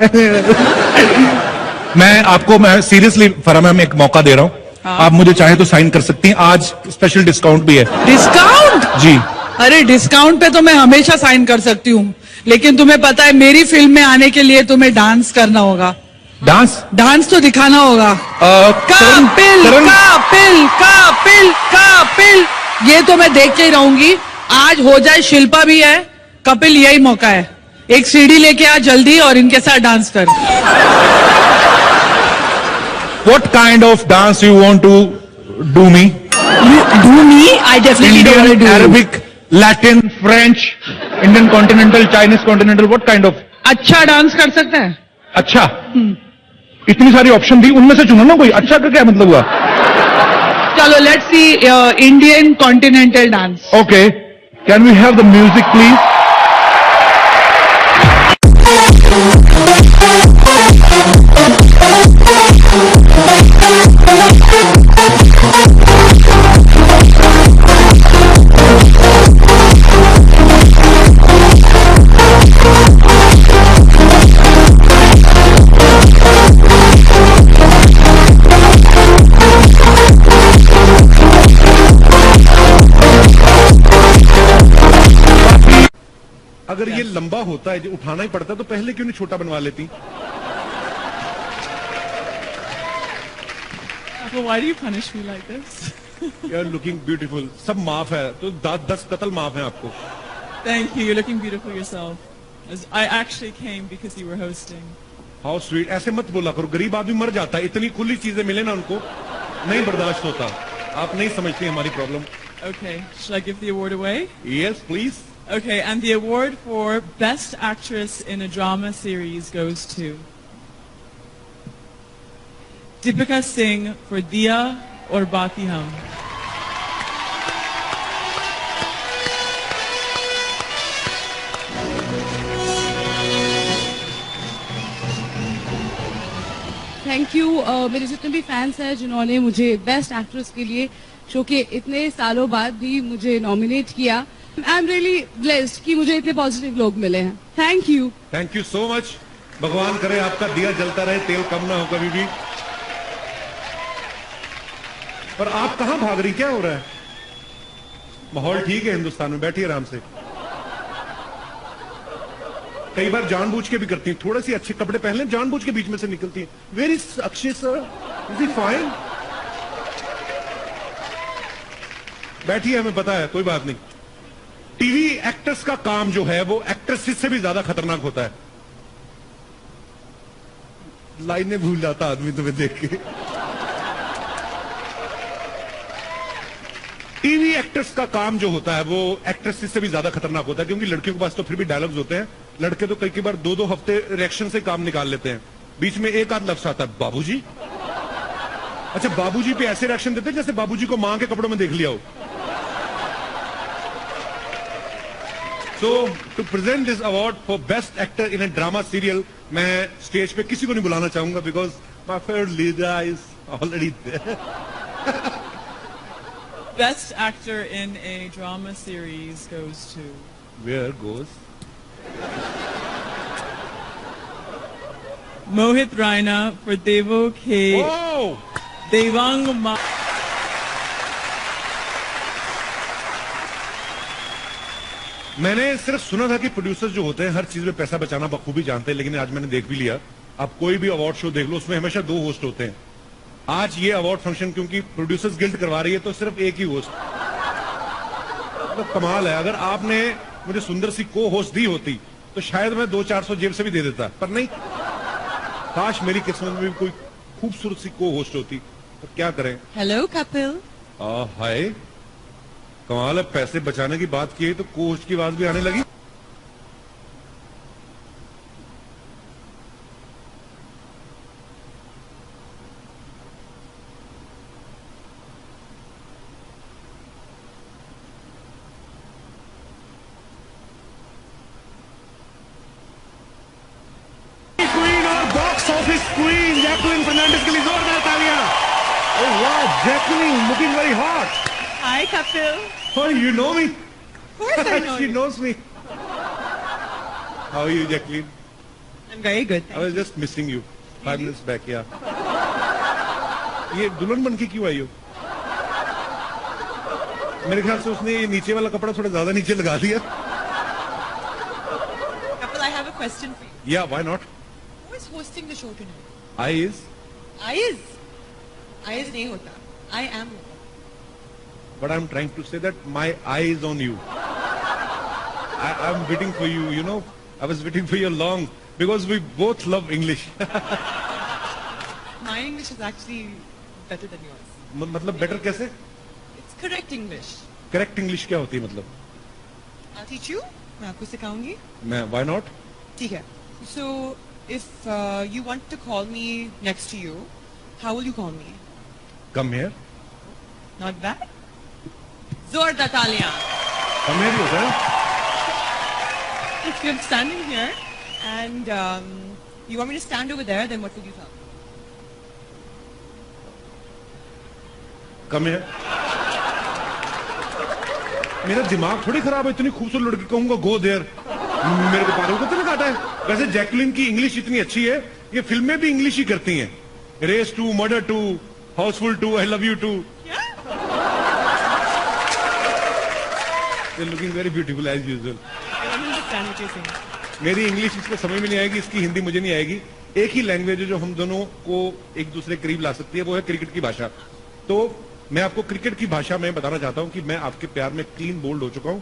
मैं सीरियसली फरा मैम एक मौका दे रहा हूं। हाँ। आप मुझे चाहे तो साइन कर सकती हैं, आज स्पेशल डिस्काउंट भी है। डिस्काउंट? जी। अरे डिस्काउंट पे तो मैं हमेशा साइन कर सकती हूँ, लेकिन तुम्हें पता है मेरी फिल्म में आने के लिए तुम्हें डांस करना होगा। डांस तो दिखाना होगा। कापिल कापिल कापिल कापिल, ये तो मैं देख के ही रहूंगी। आज हो जाए, शिल्पा भी है, कपिल यही मौका है। एक सीडी लेके आ जल्दी और इनके साथ डांस कर। What kind of dance you want to do me? Do me? I definitely don't want to do. Arabic, Latin, French, Indian continental, Chinese continental. What kind of? अच्छा डांस कर सकता है? अच्छा, इतनी सारी ऑप्शन दी, उनमें से चुनो ना कोई। अच्छा का क्या मतलब हुआ? चलो let's see Indian continental dance. Okay, can we have the music please? अगर ये लंबा होता है, जो उठाना ही पड़ता है, तो पहले क्यों नहीं छोटा बनवा लेती? Well, why do you punish me like this? You're looking beautiful. सब माफ है, तो 10 कत्ल माफ है आपको. Thank you. You're looking beautiful yourself. I actually came because you were hosting. How sweet. ऐसे मत बोला करो, गरीब आदमी मर जाता है. इतनी खुली चीजें मिले ना उनको, नहीं बर्दाश्त होता. आप नहीं समझती हमारी problem. Okay. Shall I give the award away? Yes, please. Okay. And the award for Best Actress in a Drama Series goes to Deepika Singh for Diya और बाकी हम. Thank you. मेरे जितने भी फैंस हैं जिन्होंने मुझे बेस्ट एक्ट्रेस के लिए शो के इतने सालों बाद भी मुझे नॉमिनेट किया. आई एम रियली ब्लेस्ड कि मुझे इतने पॉजिटिव लोग मिले हैं. Thank you. Thank you so much. भगवान करे आपका दिया जलता रहे, तेल कम ना हो कभी भी. पर आप कहां भाग रही, क्या हो रहा है? माहौल ठीक है हिंदुस्तान में, बैठिए आराम से. कई बार जानबूझ के भी करती हैं, थोड़े से अच्छे कपड़े पहन लें, जानबूझ के बीच में से निकलती हैं. Where is Akshay sir? Is he fine? बैठिए, हमें पता है, कोई बात नहीं. टीवी एक्टर्स का काम जो है वो एक्ट्रेसेस से भी ज्यादा खतरनाक होता है. लाइनें भूल जाता आदमी तुम्हें देख के. टीवी एक्टर्स का काम जो होता है वो एक्ट्रेसेस से भी ज्यादा खतरनाक होता है, क्योंकि लड़कियों के पास तो फिर भी डायलॉग्स होते हैं. लड़के तो कई बार 2-2 हफ्ते रिएक्शन से काम निकाल लेते हैं. बीच में एक आध लफ्ज आता है, बाबूजी. अच्छा, बाबूजी पे ऐसे रिएक्शन देते हैं जैसे बाबूजी को मां के कपड़ों में देख लिया हो. So to present this award for best actor in a drama serial, मैं स्टेज पे किसी को नहीं बुलाना चाहूंगा because my favourite leader is already there. Best actor in a drama series goes to Where goes? Mohit Raina for Devo K. Oh! Devang Ma. मैंने सिर्फ सुना था कि प्रोड्यूसर्स जो होते हैं हर चीज में पैसा बचाना बखूबी जानते हैं, लेकिन आज मैंने देख भी लिया. आप कोई भी अवार्ड शो देख लो, उसमें हमेशा 2 होस्ट होते हैं. आज ये अवार्ड फंक्शन क्योंकि प्रोड्यूसर्स गिल्ड करवा रही है तो सिर्फ एक ही होस्ट. तो कमाल है. अगर आपने मुझे सुंदर सी को होस्ट दी होती तो शायद मैं 200-400 जेब से भी दे देता, पर नहीं. काश मेरी किस्मत में भी कोई खूबसूरत सी को होस्ट होती. तो क्या करें. Hello Kapil. हाय, कमाल है. पैसे बचाने की बात की तो को होस्ट की आवाज भी आने लगी. Queen Jacqueline Fernandez के लिए जोरदार तालियां. Oh wow, Jacqueline looking very hot. Hi Kapil. Oh, you know me? Of course I know She you. knows me. How are you, Jacqueline? I'm very good. I was just missing you 5 minutes back. Yeah. ये दुल्हन बन के क्यों आई हो? मेरे ख्याल से उसने ये नीचे वाला कपड़ा थोड़ा ज्यादा नीचे लगा दिया. Kapil, I have a question for you. Yeah, why not? Who is hosting the show tonight? Eyes. Ayaz. Ayaz नहीं होता. I am होता. But I'm trying to say that my eye is on you. I'm waiting for you, you know. I was waiting for you long because we both love English. My English is actually better than yours. मतलब better कैसे? It's correct English. Correct English क्या होती है मतलब? I'll teach you. मैं आपको सिखाऊंगी. मैं why not? ठीक है. So if you want to call me next to you, how will you call me? Come here. Not bad. जोरदार तालियां. Come here होता है. If you're standing here and you want me to stand over there, then what will you tell? Come here. मेरा दिमाग थोड़ी खराब है. इतनी खूबसूरत लड़की कहूंगा गो देयर. मेरे को पागल को तो नहीं काटा है. वैसे जैकलिन की इंग्लिश इतनी अच्छी है, ये फिल्में भी इंग्लिश ही करती हैं. Race 2, murder 2, Housefull 2, I love you 2. They're looking very beautiful as usual. understand what you're saying. मेरी इंग्लिश इसको समझ में नहीं आएगी, इसकी हिंदी मुझे नहीं आएगी। एक ही लैंग्वेज है जो हम दोनों को एक दूसरे के करीब ला सकती है, वो है क्रिकेट की भाषा। तो मैं आपको क्रिकेट की भाषा में बताना चाहता हूं कि मैं आपके प्यार में क्लीन बोल्ड हो चुका हूं।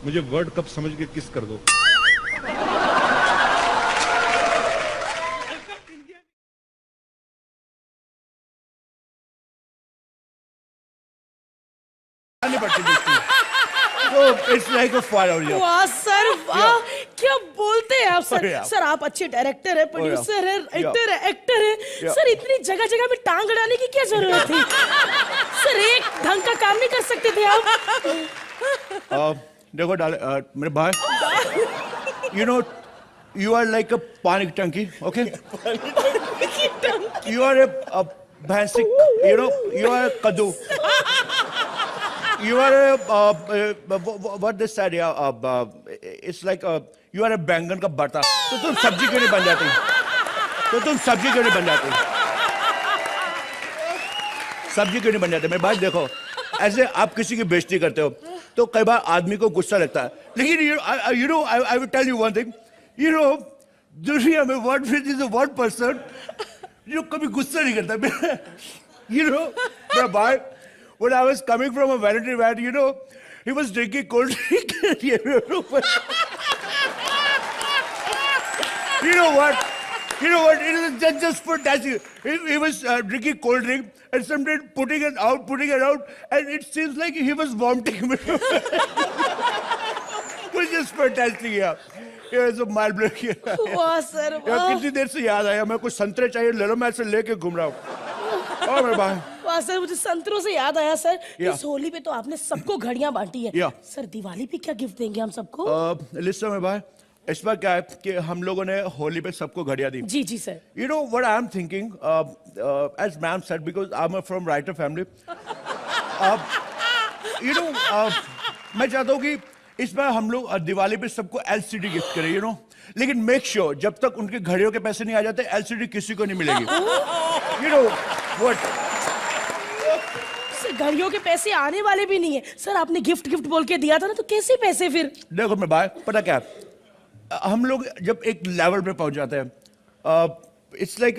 मुझे वर्ल्ड कप समझ के किस कर दो। So it's like a fire here. वाह सर वाह, क्या बोलते हैं आप सर। Yeah. सर आप अच्छे डायरेक्टर है, प्रोड्यूसर है, राइटर है, एक्टर है। Yeah. सर इतनी जगह जगह में टांग अड़ाने की क्या जरूरत थी? सर एक ढंग का काम नहीं कर सकते थे आप? देखो मेरे भाई, you know, you are like a panic tanky, okay? You are a basic, you know, you are a kaddu. You are a what they said, yeah, it's like you are a बैंगन का भरता। तो तुम सब्जी क्यों नहीं बन जाती? तो तुम सब्जी क्यों नहीं बन जाती? सब्जी क्यों नहीं बन जाते? मेरे भाई देखो, ऐसे आप किसी की बेइज्जती करते हो तो कई बार आदमी को गुस्सा लगता है, लेकिन you know, I will tell you one thing, you know, दुनिया में one person जो कभी गुस्सा नहीं करता। You know, मेरा भाई, when I was coming from a vanity van, you know, he was drinking cold drink. You know what? It is just fantastic. He was drinking cold drink and somebody putting it out, and it seems like he was vomiting. Which is fantastic, yeah. Yeah, it's a mild blood. वाह sir वाह। कितनी देर से याद आया, मैं कुछ संतरे चाहिए ले लो, मैं ऐसे लेके घूम रहा हूँ। और मेरे भाई, वाह सर, मुझे संतरों से याद आया सर, Yeah. इस होली पे तो आपने सबको घड़ियां बांटी है। Yeah. सर दिवाली पे क्या गिफ्ट देंगे हम सबको? लिस्ट में भाई, इस बार क्या है कि हम लोगों ने होली पे सबको घड़ियां दी। जी जी sir. You know what I'm thinking? As ma'am said, because I'm from writer family. You know, मैं चाहता हूँ कि इस बार हम लोग दिवाली पे सबको LCD गिफ्ट करें, you know. लेकिन मेक श्योर जब तक उनके घड़ियों के पैसे नहीं आ जाते LCD किसी को नहीं मिलेगी। You know what? सर घड़ियों के पैसे आने वाले भी नहीं है सर, आपने गिफ्ट बोल के दिया था ना, तो कैसे पैसे फिर? देखो मेरे भाई, पता क्या है? हम लोग जब एक लेवल पे पहुंच जाते हैं, it's like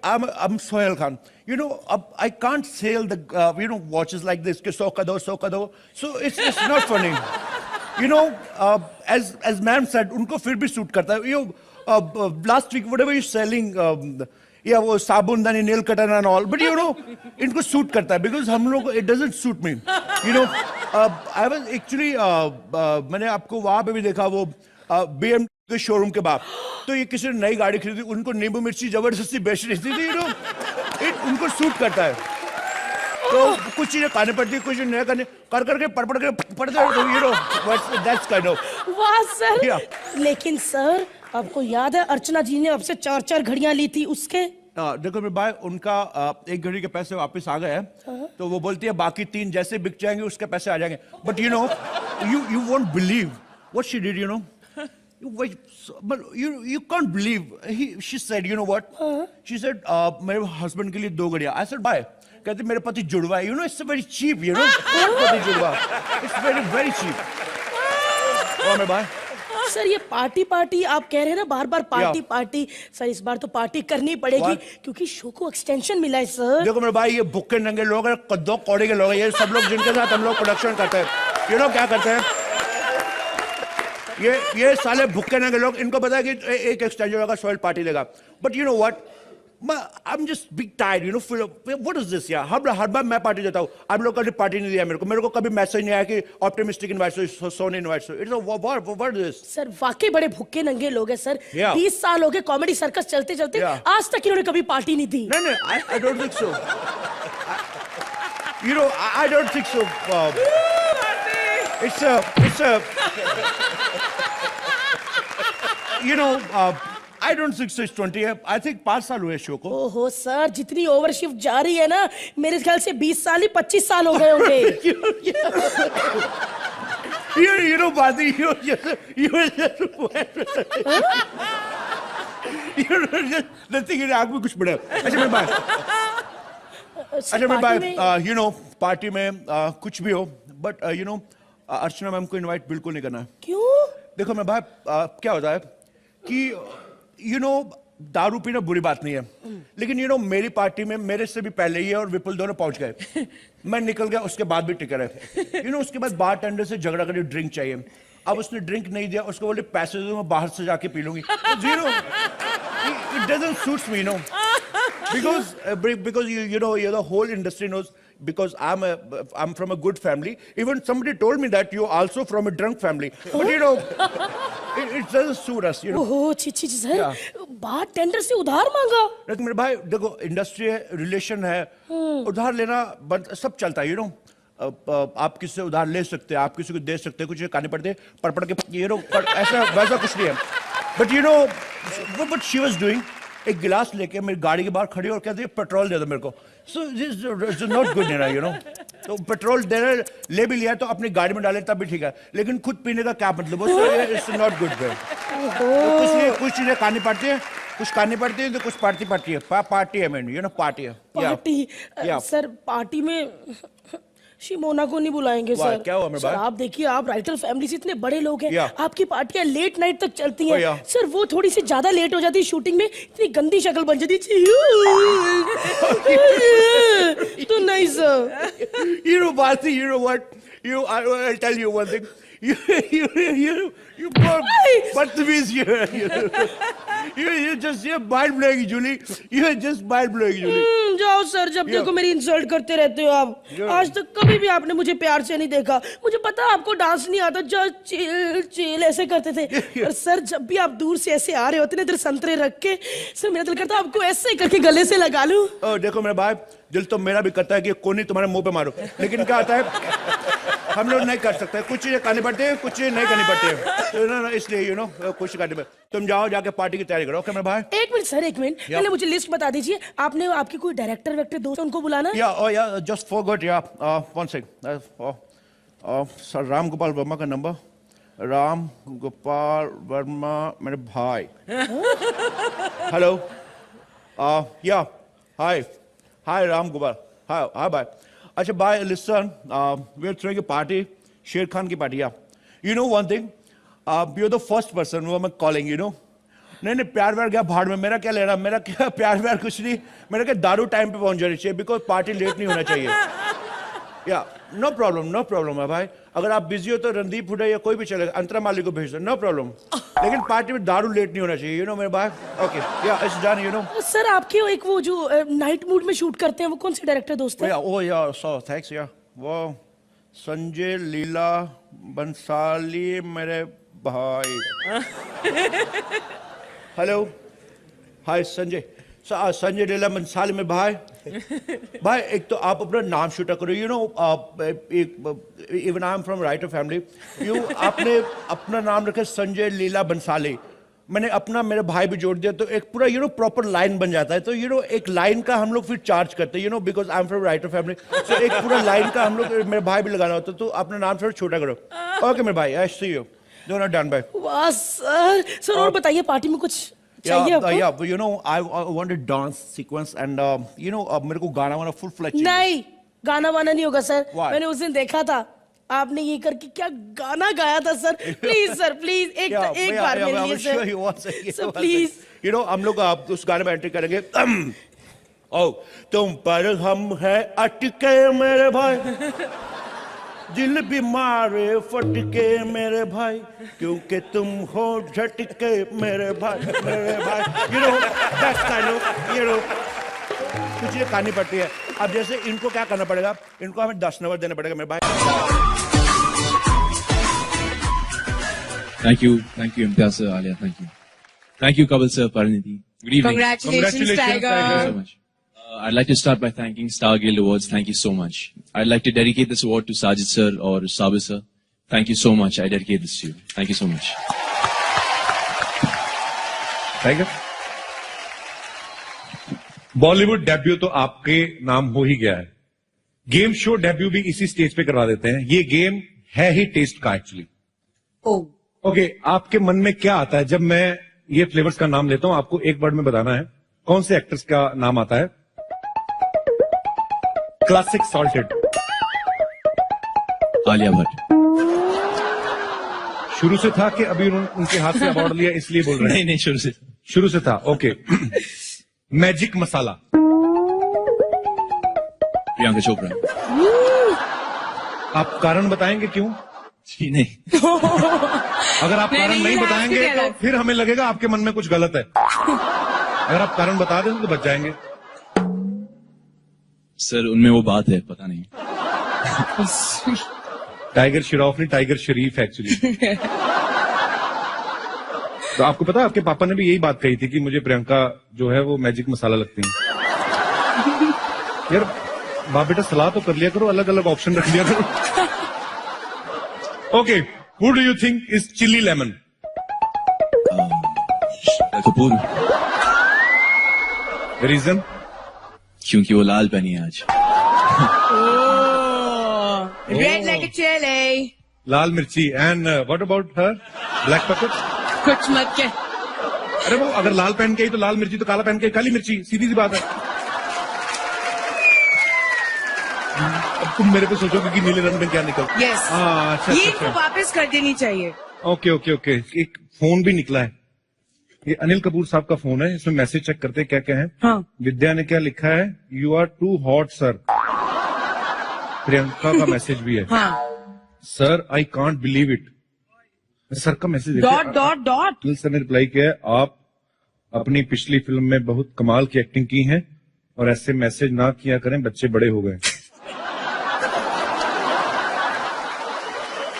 I'm Sohail Khan, you know, I can't sell the you know, watches like this कि 100 का दो, so it's not funny, you know. As ma'am said, उनको फिर भी सूट करता है, you know, last week whatever you selling, yeah, वो साबुनदानी, nail cutter and all, but you know, इनको सूट करता है, because हम लोग it doesn't suit me, you know. I was actually मैंने आपको वहाँ पे भी देखा, वो BMW के शोरूम के बाहर, तो ये किसी ने नई गाड़ी खरीदी, उनको नींबू मिर्ची जबरदस्ती बेच रही थी, you know, उनको सूट करता है। तो कुछ चीजें खाने पड़ती है, कुछ नया करने करके पढ़ते हैं, you know, that's kind of। वाह सर। Yeah. लेकिन सर आपको याद है अर्चना जी ने आपसे 4 घड़ियां ली थी उसके? देखो मेरे भाई, उनका एक घड़ी के पैसे वापस आ गए हैं, तो वो बोलती है बाकी 3 जैसे बिक जाएंगे उसके पैसे आ जाएंगे। But you know, you won't believe what she did, you know. But you can't believe. She said, you know what? She said, मेरे हस्बैंड के लिए 2 घड़ियां। I said, why? कहते मेरे पति जुड़वा है, you know, it's very cheap, you know. पति जुड़वा, it's very cheap। और मेरे भाई, सर ये पार्टी आप कह रहे हैं ना, बार पार्टी सर, इस बार तो पार्टी करनी पड़ेगी क्योंकि शो को एक्सटेंशन मिला है सर। देखो मेरे भाई, ये भुक्के नंगे लोग हैं, कद्दो कौड़े के लोग हैं, ये सब लोग जिनके साथ हम लोग प्रोडक्शन करते हैं, you know क्या करते हैं, ये साले भुक्के नंगे लोग, इनको पता है कि एक एक्सटेंशन होगा, सोहेल पार्टी देगा। But you know what, I'm just big tired, you know, what is this यार? हर बार मैं पार्टी देता हूँ, आप लोग कभी पार्टी नहीं दिया मेरे को कभी मैसेज नहीं आया कि ऑप्टिमिस्टिक इनवाइट्स हो, सोनी इनवाइट्स हो। It's what is this? Sir वाकई बड़े भुक्के नंगे लोग हैं सर। Yeah. 20 साल हो गए कॉमेडी सर्कस चलते Yeah. आज तक इन्होंने कभी पार्टी नहीं दी। नहीं, I don't think so. You know, I don't think so. It's a you know, I don't think so. It's 20. I think 5 साल हुए शो को। ओहो सर, जितनी ओवरशिफ्ट जा रही है ना, मेरे ख्याल से 20 साल ही 25 साल हो गए होंगे। You know, Badi, you nothing in आग में कुछ बड़ा। अच्छा मेरे भाई, you know, पार्टी में कुछ भी हो, but you know, Archana ma'am को इनवाइट बिल्कुल नहीं करना है। क्यों? देखो मैं भाई क्या होता है कि दारू पीना बुरी बात नहीं है, लेकिन मेरी पार्टी में मेरे से भी पहले ही और विपुल दोनों पहुंच गए। मैं निकल गया, उसके बाद भी टिके रहे। उसके बाद बारटेंडर से झगड़ा करके ड्रिंक चाहिए। अब उसने ड्रिंक नहीं दिया, उसको बोले पैसे दो, मैं बाहर से जाके पी लूंगी। It doesn't suit me, because the whole industry knows, because I'm from a good family. Even somebody told me that you're also from a drunk family, but it doesn't suit us. ओहो छी sir, bartender से उधार मांगा। लेकिन मेरे भाई देखो, industry है, रिलेशन है, उधार लेना सब चलता है। आप किसी से उधार ले सकते हैं, आप किसी को दे सकते हैं, कुछ खाने पड़ते पड़ के ऐसा वैसा कुछ नहीं है। बट शी वाज डूइंग, एक गिलास लेके मेरी गाड़ी के बाहर खड़ी और कहती है पेट्रोल दे दो मेरे को। So this is not good, तो पेट्रोल देना ले भी लिया तो अपनी गाड़ी में डाले तब भी ठीक है, लेकिन खुद पीने का क्या मतलब? It's not good. कुछ चीजें खानी पड़ती है, कुछ खानी पड़ती है, तो कुछ पार्टी है। पार्टी है मैंने, पार्टी है। पार्टी सर, पार्टी में शिमोना को नहीं बुलाएंगे सर। क्या हुआ मेरे भाई? आप देखिए, आप राइटर फैमिली से इतने बड़े लोग हैं, आपकी पार्टियां लेट नाइट तक चलती हैं। सर वो थोड़ी सी ज्यादा लेट हो जाती है, शूटिंग में इतनी गंदी शक्ल बन जाती है। तो नहीं sir. Bharti, what? I'll tell you one thing. You poor बदतमीज, you're mind blowing, Julie. You're just mind blowing, Julie. जाओ सर, जब देखो मेरी इंसल्ट करते रहते हो आप। आज तक कभी भी आपने मुझे प्यार से नहीं देखा। मुझे पता है आपको डांस नहीं आता, जो चेल ऐसे करते थे। और सर जब भी आप दूर से ऐसे आ रहे होते ना, इधर संतरे रख के, सर मेरा दिल करता है आपको ऐसे करके गले से लगा लूं। देखो मेरे भाई, दिल तो मेरा भी करता है कि कोनी तुम्हारे मुंह पे मारो, लेकिन क्या आता है, हम लोग नहीं कर सकते। कुछ चीजें करनी पड़ती है, कुछ चीजें नहीं करनी पड़ती है, इसलिए कुछ करनी पड़ती। तुम जाओ, जाके पार्टी की तैयारी करो। ओके मेरे भाई? एक मिनट सर, एक मिनट, पहले मुझे लिस्ट बता दीजिए। आपने आपके कोई डायरेक्टर वेक्टर दोस्त उनको बुलाना? या just forgot, one second. Sir Ram Gopal Varma का नंबर। राम गोपाल वर्मा मेरे भाई। Hello, hi Ram Gopal, hi भाई। अच्छा भाई, listen, we are throwing a party, Sher Khan की पार्टी। You know one thing, you're the first person who I'm calling, नहीं प्यार व्यार गया भाड़ में, मेरा क्या लेना, मेरा क्या प्यार व्यार कुछ नहीं, मेरा क्या दारू टाइम पे पहुंच जानी चाहिए, बिकॉज पार्टी लेट नहीं होना चाहिए। नो प्रॉब्लम है भाई। अगर आप बिजी हो तो रणदीप हुड्डा या कोई भी चलेगा, अंतरा माली को भेज दो, नो प्रॉब्लम। लेकिन पार्टी में दारू लेट नहीं होना चाहिए, मेरे भाई। ओके, इट्स डन, सर आपके एक वो जो नाइट मूड में शूट करते हैं, वो कौन से डायरेक्टर दोस्त हैं? सो थैंक्स, वो संजय लीला बंसाली मेरे भाई। हेलो, हाय संजय, संजय लीला बंसाली मेरे भाई। भाई एक तो आप अपना नाम शूट करो, even I am from writer family, आपने अपना नाम रखा संजय लीला बंसाली, मैंने अपना मेरे भाई भी जोड़ दिया, तो एक पूरा प्रॉपर लाइन बन जाता है। तो एक लाइन का हम लोग फिर चार्ज करते हैं, because I am from writer family, तो एक पूरा लाइन का हम लोग मेरे भाई भी लगाना होता है, तो अपना नाम थोड़ा छोटा करो। ओके मेरे भाई, आई सी यू, दोनों डन भाई। वाह सर, और बताइए पार्टी में कुछ चाहिए आपको? I want a dance sequence and अब मेरे को गाना वाना फुल फ्लैश चाहिए। नहीं, गाना वाना नहीं होगा सर। मैंने उस दिन देखा था, आपने ये करके क्या गाना गाया था सर। प्लीज सर, प्लीज एक बार मेरे लिए सर, प्लीज। हम लोग उस गाने में एंट्री करेंगे। ओ तुम पर हम है अटके मेरे भाई, दिल भी मारे फटके मेरे भाई, क्योंकि तुम हो झटके मेरे भाई, that's kind of, कुछ ये करनी पड़ती है। अब जैसे इनको क्या करना पड़ेगा, इनको हमें 10 नंबर देना पड़ेगा मेरे भाई। Thank you, Imtiaz sir, Alia, thank you, Kapil sir, Parinidhi. Good evening. Congratulations, Tiger. Thank you so much. I'd like to start by thanking Star Guild Awards. Thank you so much. I'd like to dedicate this award to Sajid sir or Sabir sir. Thank you so much. I dedicate this to you. Thank you so much. Tiger? Bollywood debut तो आपके नाम हो ही गया है, game show debut भी इसी stage पे करवा देते हैं। ये गेम है ही टेस्ट का एक्चुअली। ओके, आपके मन में क्या आता है जब मैं ये फ्लेवर्स का नाम लेता हूं? आपको एक वर्ड में बताना है कौन से एक्टर्स का नाम आता है। Classic salted, Alia Bhatt. शुरू से था कि अभी उन्होंने उनके हाथ से अवार्ड लिया इसलिए बोल रहे हैं? नहीं शुरू से। शुरू से था, ओके। मैजिक मसाला। प्रियंका चोपड़ा। आप कारण बताएंगे क्यों? जी नहीं। अगर आप कारण नहीं बताएंगे तो फिर हमें लगेगा आपके मन में कुछ गलत है। अगर आप कारण बता दें तो बच जाएंगे। सर उनमें वो बात है, पता नहीं। टाइगर श्रॉफ नहीं, टाइगर शरीफ एक्चुअली। तो आपको पता है आपके पापा ने भी यही बात कही थी कि मुझे प्रियंका जो है वो मैजिक मसाला लगती है। यार बाप बेटा सलाह तो कर लिया करो, अलग अलग ऑप्शन रख लिया करो। Okay, who do you think is chilli lemon? Kapoor. Reason? क्योंकि वो लाल पहनी है आज। Red like a chilli. लाल मिर्ची। And what about her? Black pepper? कुछ मत के। अरे वो अगर लाल पहन के आई तो लाल मिर्ची, तो काला पहन के काली मिर्ची, सीधी सी बात है। अब तुम मेरे पे सोचोगे कि नीले रंग में क्या निकल। यस। अच्छा, ये अच्छा। इनको वापस कर देनी चाहिए। Okay okay okay. एक फोन भी निकला है, ये अनिल कपूर साहब का फोन है, इसमें मैसेज चेक करते हैं क्या क्या है। हाँ। विद्या ने क्या लिखा है? You are too hot sir. Priyanka का मैसेज भी है। हाँ। Sir I can't believe it. Sir का message dot dot dot. Anil sir ने रिप्लाई किया है, आप अपनी पिछली फिल्म में बहुत कमाल की एक्टिंग की है और ऐसे मैसेज ना किया करें, बच्चे बड़े हो गए।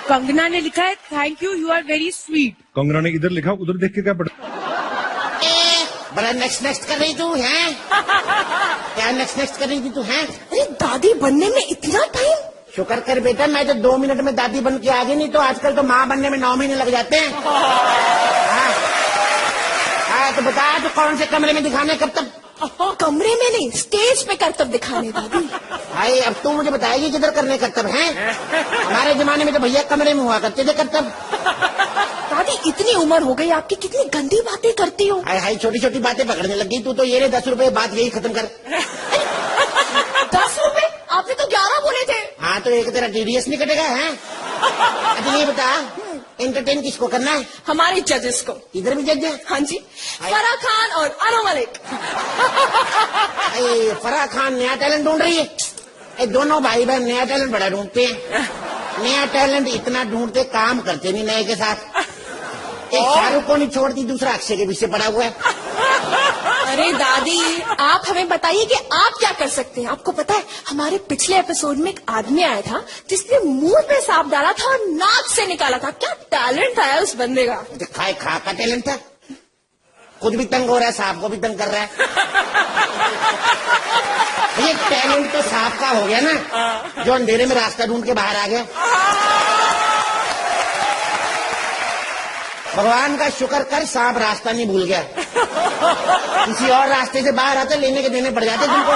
कंगना ने लिखा है thank you, you are very sweet. Kangana ने इधर लिखा, उधर देख के क्या पढ़ा? बड़ा नेक्स्ट नेक्स्ट कर रही तू है? क्या नेक्स्ट नेक्स्ट कर रही थी तू है? अरे दादी बनने में इतना टाइम? शुक्र कर बेटा, मैं तो 2 मिनट में दादी बन के आ गई, नहीं तो आजकल तो माँ बनने में 9 महीने लग जाते हैं। हाँ तो बता, तो कौन से कमरे में दिखाने कब तक? कमरे में नहीं, स्टेज पे करतब दिखाने दादी। भाई अब तू मुझे बताएगी किधर करने करतब है? हमारे जमाने में तो भैया कमरे में हुआ करते थे करतब। दादी इतनी उम्र हो गई आपकी, कितनी गंदी बातें करती हो। हाय हाय, छोटी छोटी बातें पकड़ने लग गई तू तो। ये 10 रुपए बात यही खत्म कर। 10 रुपए? आपने तो 11 बोले थे। हाँ तो एक तेरा TDS नहीं कटेगा है? अच्छा ये बता, एंटरटेन किसको करना है? हमारे जजेस को। इधर भी जज है? हाँ जी, फराह खान और अनु मलिक। फराह खान नया टैलेंट ढूंढ रही है। ये दोनों भाई बहन नया टैलेंट बड़ा ढूंढते हैं। नया टैलेंट इतना ढूंढते, काम करते नहीं नए के साथ। एक शाहरुख को नहीं छोड़ती, दूसरा अक्षय के पीछे पड़ा हुआ है। अरे दादी आप हमें बताइए कि आप क्या कर सकते हैं। आपको पता है हमारे पिछले एपिसोड में एक आदमी आया था जिसने मुंह पे सांप डाला था और नाक से निकाला था। क्या टैलेंट था उस बंदे का। खाए खा का टैलेंट था। खुद भी तंग हो रहा है, सांप को भी तंग कर रहा है। ये टैलेंट तो सांप का हो गया ना, जो अंधेरे में रास्ता ढूंढ के बाहर आ गया। भगवान का शुक्र कर, सांप रास्ता नहीं भूल गया। किसी और रास्ते से बाहर आते, लेने के देने पड़ जाते तुमको।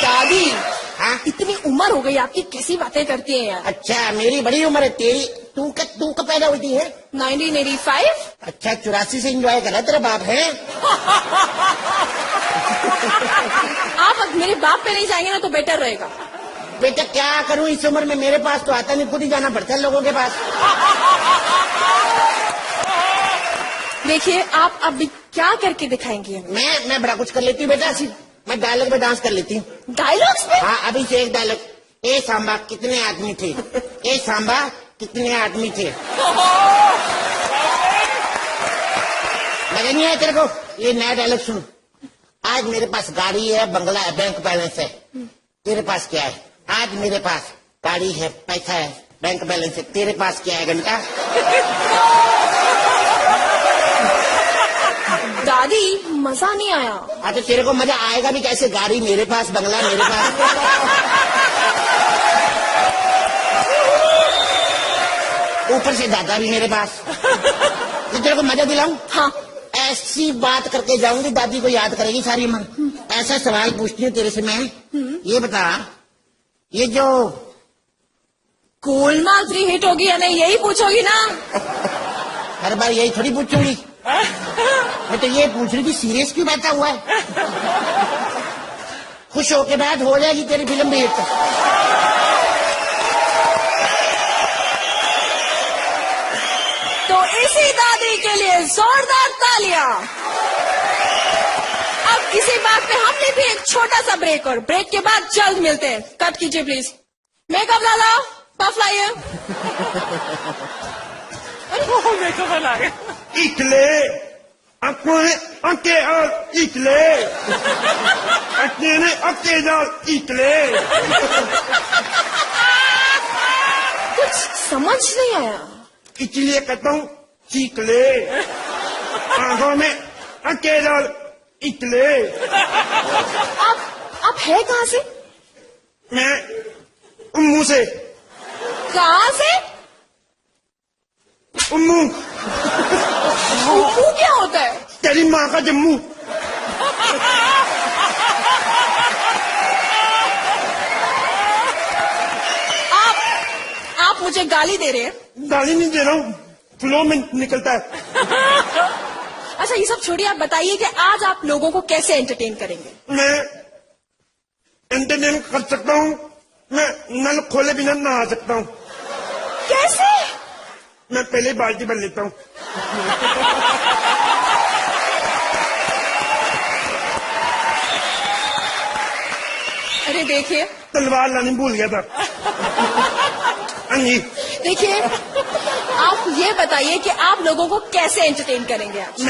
दादी हाँ? इतनी उम्र हो गई आपकी, कैसी बातें करती हैं यार। अच्छा मेरी बड़ी उम्र है, तेरी तू कब पैदा हुई थी है? 1985। अच्छा 84 से एंजॉय कर रहा तेरा बाप है। आप अब मेरे बाप पे नहीं जाएंगे ना तो बेटर रहेगा। बेटा क्या करूं इस उम्र में, मेरे पास तो आता नहीं, खुद ही जाना पड़ता है लोगों के पास। देखिए आप अभी क्या करके दिखाएंगे? मैं बड़ा कुछ कर लेती हूँ बेटा। मैं डायलॉग में डांस कर लेती हूँ। डायलॉग्स में? हाँ अभी से एक डायलॉग। ए सांबा कितने आदमी थे? ए सांबा कितने आदमी थे? लगा नहीं है तेरे को? ये नया डायलॉग सुन। आज मेरे पास गाड़ी है, बंगला है, बैंक बैलेंस है। तेरे पास क्या है? आज मेरे पास गाड़ी है, पैसा है, बैंक बैलेंस है। तेरे पास क्या है घंटा? दादी मजा नहीं आया। अच्छा तेरे को मजा आएगा भी कैसे? गाड़ी मेरे पास, बंगला मेरे पास। ऊपर से दादा भी मेरे पास। तो तेरे को मजा दिलाऊं? हाँ। ऐसी बात करके जाऊंगी, दादी को याद करेगी सारी उम्र। ऐसा सवाल पूछती हूँ तेरे से मैं, ये बता, ये जो गोलमाल 3 हिट होगी या नहीं, यही पूछोगी ना? हर बार यही थोड़ी पूछूंगी। मैं तो ये पूछ रही थी सीरियस क्यों बैठा हुआ है? खुश होके बैठ, हो जाएगी तेरी फिल्म भी हिट। बद्री के लिए जोरदार तालियां। अब इसी बात पे हम लेते हैं एक छोटा सा ब्रेक और ब्रेक के बाद जल्द मिलते हैं। कट कीजिए प्लीज। मेकअप लाला, पफ लाइए। मेकअप ला गया। इकले अपने अके और इकले अकेले अकेला इकले। कुछ समझ नहीं आया। इसलिए कहता हूँ इकले, आंखों में अकेला इकले। आप है कहाँ से? मैं उम्मू से। कहाँ से? उम्मू। उम्मू क्या होता है? तेरी माँ का जम्मू। आप मुझे गाली दे रहे हैं? गाली नहीं दे रहा हूँ, फ्लो में निकलता है। अच्छा ये सब छोड़िए, आप बताइए कि आज आप लोगों को कैसे एंटरटेन करेंगे? मैं एंटरटेन कर सकता हूँ, मैं नल खोले बिना नहा सकता हूँ। कैसे? मैं पहले बाल्टी भर लेता हूँ। अरे देखिए, तलवार लानी भूल गया था। देखिए आप ये बताइए कि आप लोगों को कैसे एंटरटेन करेंगे आज?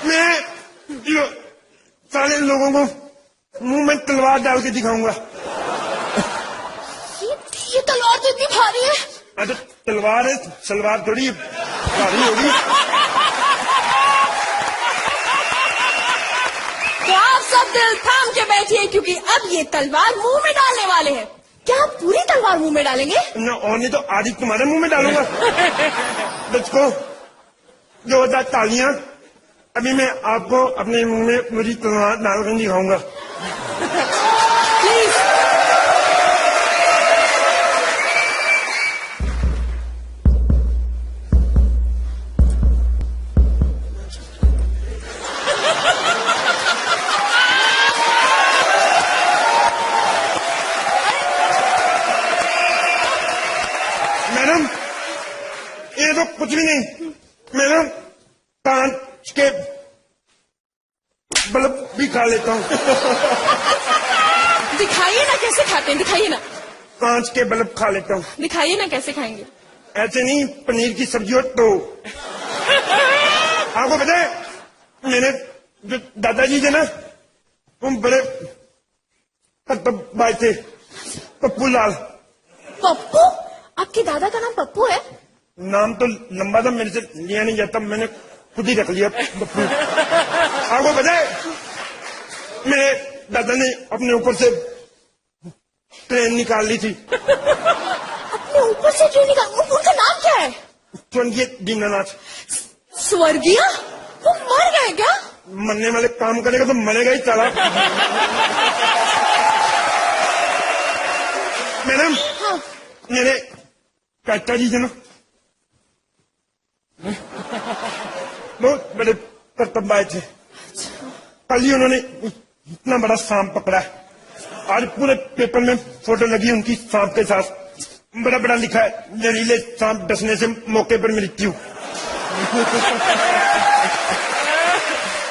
मैं सारे लोगों को मुंह में तलवार डाल के दिखाऊंगा। ये तलवार तो इतनी भारी है। अच्छा तलवार है, सलवार थोड़ी भारी होगी। तो आप सब दिल थाम के बैठिए क्योंकि अब ये तलवार मुंह में डालने वाले हैं। क्या आप पूरी तलवार मुंह में डालेंगे? न, और नहीं तो आधी तुम्हारे मुंह में डालूंगा। बच्चों जोरदार तालियां। अभी मैं आपको अपने मुंह में मेरी तलवार डाल कर दिखाऊंगा। प्लीज। मैडम ये तो कुछ भी नहीं, मैडम कांच के बल्ब भी खा लेता हूँ। दिखाइए ना कैसे खाते हैं, दिखाइए ना। कांच के बल्ब खा लेता हूँ। दिखाइए ना कैसे खाएंगे। ऐसे नहीं, पनीर की सब्जी हो तो। आपको पता है मेरे जो दादाजी थे ना, वो बड़े भाई थे, पप्पू लाल। पप्पू? आपके दादा का नाम पप्पू है? नाम तो लंबा था, मेरे से लिया नहीं जाता, मैंने खुद ही रख लिया पप्पू। आपको पता है मेरे दादा ने अपने ऊपर से ट्रेन निकाल ली थी। अपने ऊपर से ट्रेन निकाल? उनका नाम क्या है? स्वर्गीय दीनानाथ। स्वर्गीय? वो मर गए क्या? मरने वाले काम करेगा तो मरेगा ही चला। मैडम हाँ। मेरे चाचा जी थे ना, बहुत बड़े करतब्बाज थे। कल ही उन्होंने इतना बड़ा सांप पकड़ा है। आज पूरे पेपर में फोटो लगी उनकी सांप के साथ, बड़ा बड़ा लिखा है जहरीले सांप डसने से मौके पर मृत्यु।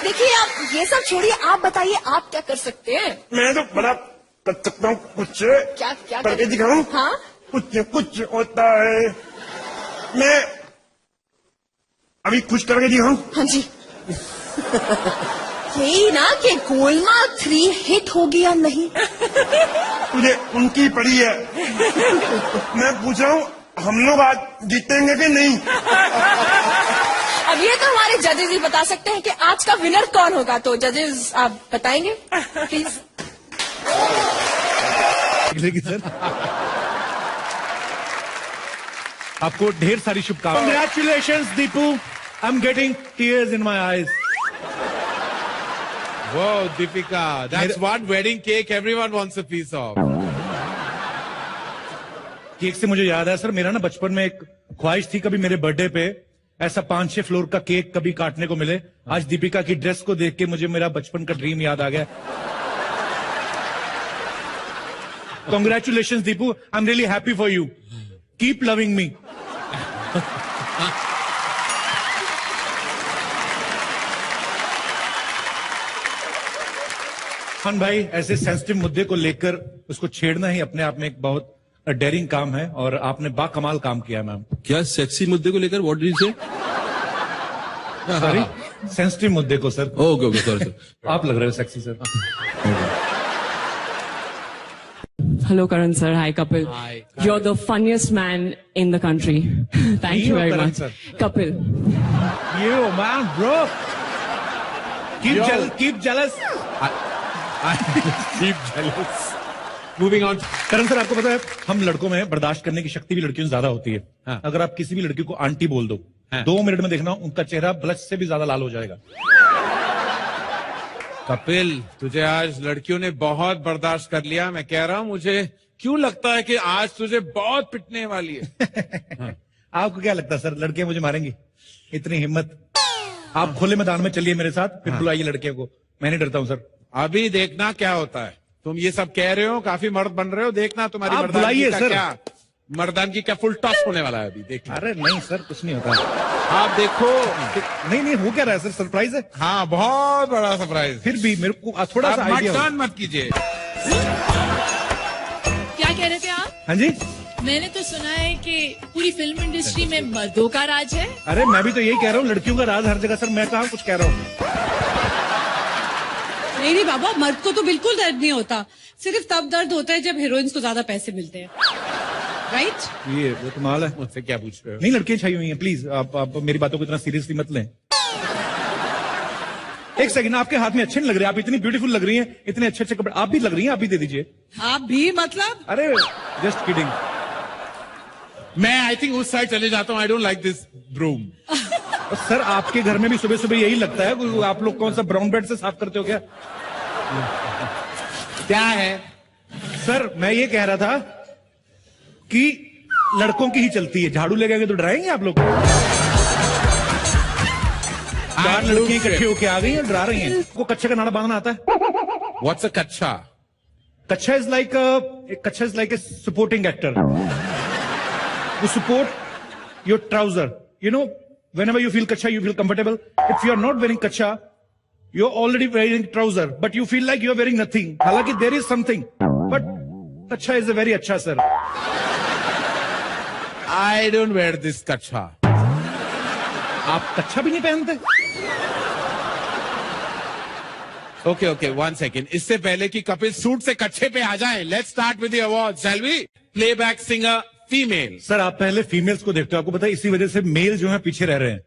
देखिए आप ये सब छोड़िए, आप बताइए आप क्या कर सकते हैं? मैं तो बड़ा कर सकता हूँ, कुछ क्या करके दिखाऊं? हाँ कुछ होता है। मैं अभी कुछ करके दिखाऊं? हाँ जी। यही ना कि गोलमाल 3 हिट होगी या नहीं? तुझे उनकी पड़ी है। मैं पूछ रहा हूँ हम लोग आज जीतेंगे कि नहीं? अब ये तो हमारे जजेस ही बता सकते हैं कि आज का विनर कौन होगा। तो जजेस आप बताएंगे प्लीज। सर आपको ढेर सारी शुभकामनाएं। Congratulations, Deepu. I'm getting tears in my eyes. Wow, Deepika, that's one wedding cake everyone wants a piece of. Cake से मुझे याद है सर, मेरा ना बचपन में एक ख्वाहिश थी कभी मेरे बर्थडे पे ऐसा 5-6 फ्लोर का केक कभी काटने को मिले। आज दीपिका की ड्रेस को देख के मुझे मेरा बचपन का ड्रीम याद आ गया। Congratulations, Deepu. I'm really happy for you. Keep loving me. Khan भाई, ऐसे सेंसिटिव मुद्दे को लेकर उसको छेड़ना ही अपने आप में एक बहुत डेयरिंग काम है और आपने बाकमाल काम किया मैम। क्या सेक्सी मुद्दे को लेकर? व्हाट डिड यू से? सॉरी, सेंसिटिव मुद्दे को sir. Okay okay, sorry sir. आप लग रहे हो sexy sir. Hello, Karan sir. Hi, Kapil. Hi. You're the funniest man in the country. Thank you very Karan much. sir. Kapil. You man, bro. Keep jealous. Keep jealous. Moving on. Karan sir, आपको पता है हम लड़कों में बर्दाश्त करने की शक्ति भी लड़कियों से ज्यादा होती है। हाँ। अगर आप किसी भी लड़की को आंटी बोल दो, हाँ। 2 मिनट में देखना उनका चेहरा ब्लश से भी ज्यादा लाल हो जाएगा। कपिल, तुझे आज लड़कियों ने बहुत बर्दाश्त कर लिया। मैं कह रहा हूँ, मुझे क्यों लगता है कि आज तुझे बहुत पिटने वाली है। हाँ। आपको क्या लगता है सर, लड़कियां मुझे मारेंगी? इतनी हिम्मत? आप खुले मैदान में चलिए मेरे साथ, फिर बुलाइए लड़कियों को। मैं नहीं डरता हूँ सर। अभी देखना क्या होता है। तुम ये सब कह रहे हो, काफी मर्द बन रहे हो, देखना तुम्हारी आप मर्दानगी बुलाइए का सर। क्या, मर्दानगी क्या फुल टॉस होने वाला है अभी, देखना। अरे नहीं सर, कुछ नहीं होता। आप देखो। नहीं हो क्या रहा है सर? सरप्राइज है। हाँ, बहुत बड़ा सरप्राइज। फिर भी मेरे को थोड़ा सा आइडिया। मतदान मत कीजिए। क्या कह रहे थे आप? हाँ जी, मैंने तो सुना है कि पूरी फिल्म इंडस्ट्री में मर्दों का राज है। अरे मैं भी तो यही कह रहा हूँ, लड़कियों का राज हर जगह सर। मैं कहाँ कुछ कह रहा हूँ। नहीं बाबा, मर्द को तो बिल्कुल दर्द नहीं होता। सिर्फ तब दर्द होता है जब हीरोइंस को ज्यादा पैसे मिलते हैं, राइट? ये वो तो माल है। मुझसे क्या पूछ रहे हो? नहीं, लड़कियां छाई हुई हैं, प्लीज आप मेरी बातों को इतना सीरियसली मत लें। एक सेकंड, आपके हाथ में अच्छे नहीं लग रहे। आप इतनी ब्यूटीफुल लग रही हैं, इतने अच्छे अच्छे कपड़े। आप भी लग रही हैं, आप भी दे दीजिए। आप भी मतलब? अरे जस्ट किडिंग। मैं आई थिंक उस साइड चले जाता हूँ। I don't like this broom. Sir, आपके घर में भी सुबह सुबह यही लगता है? आप लोग कौन सा ब्राउन ब्रेड से साफ करते हो क्या? क्या है सर? मैं ये कह रहा था कि लड़कों की ही चलती है। झाड़ू ले गए तो डराएंगे आप लोग? 4 लड़कियां इकट्ठी होके आ गई और डरा रही हैं। को कच्छे का नाड़ा बांधना आता है? व्हाट्स अ कच्छा? कच्छा is like a supporting actor. You support your trouser. You know, whenever you feel kacha, you feel comfortable. If you are not wearing kacha, you're already wearing trouser, but you feel like you're wearing nothing. हालांकि there is something, but kacha is a very अच्छा sir. I don't wear this कच्छा। आप कच्छा भी नहीं पहनते? Okay, 1 second. इससे पहले कि कपिल सूट से कच्छे पे आ जाए, let's start with the award, shall we? Playback singer female. Sir, आप पहले फीमेल्स को देखते हो, आपको पता है इसी वजह से मेल जो है पीछे रह रहे हैं।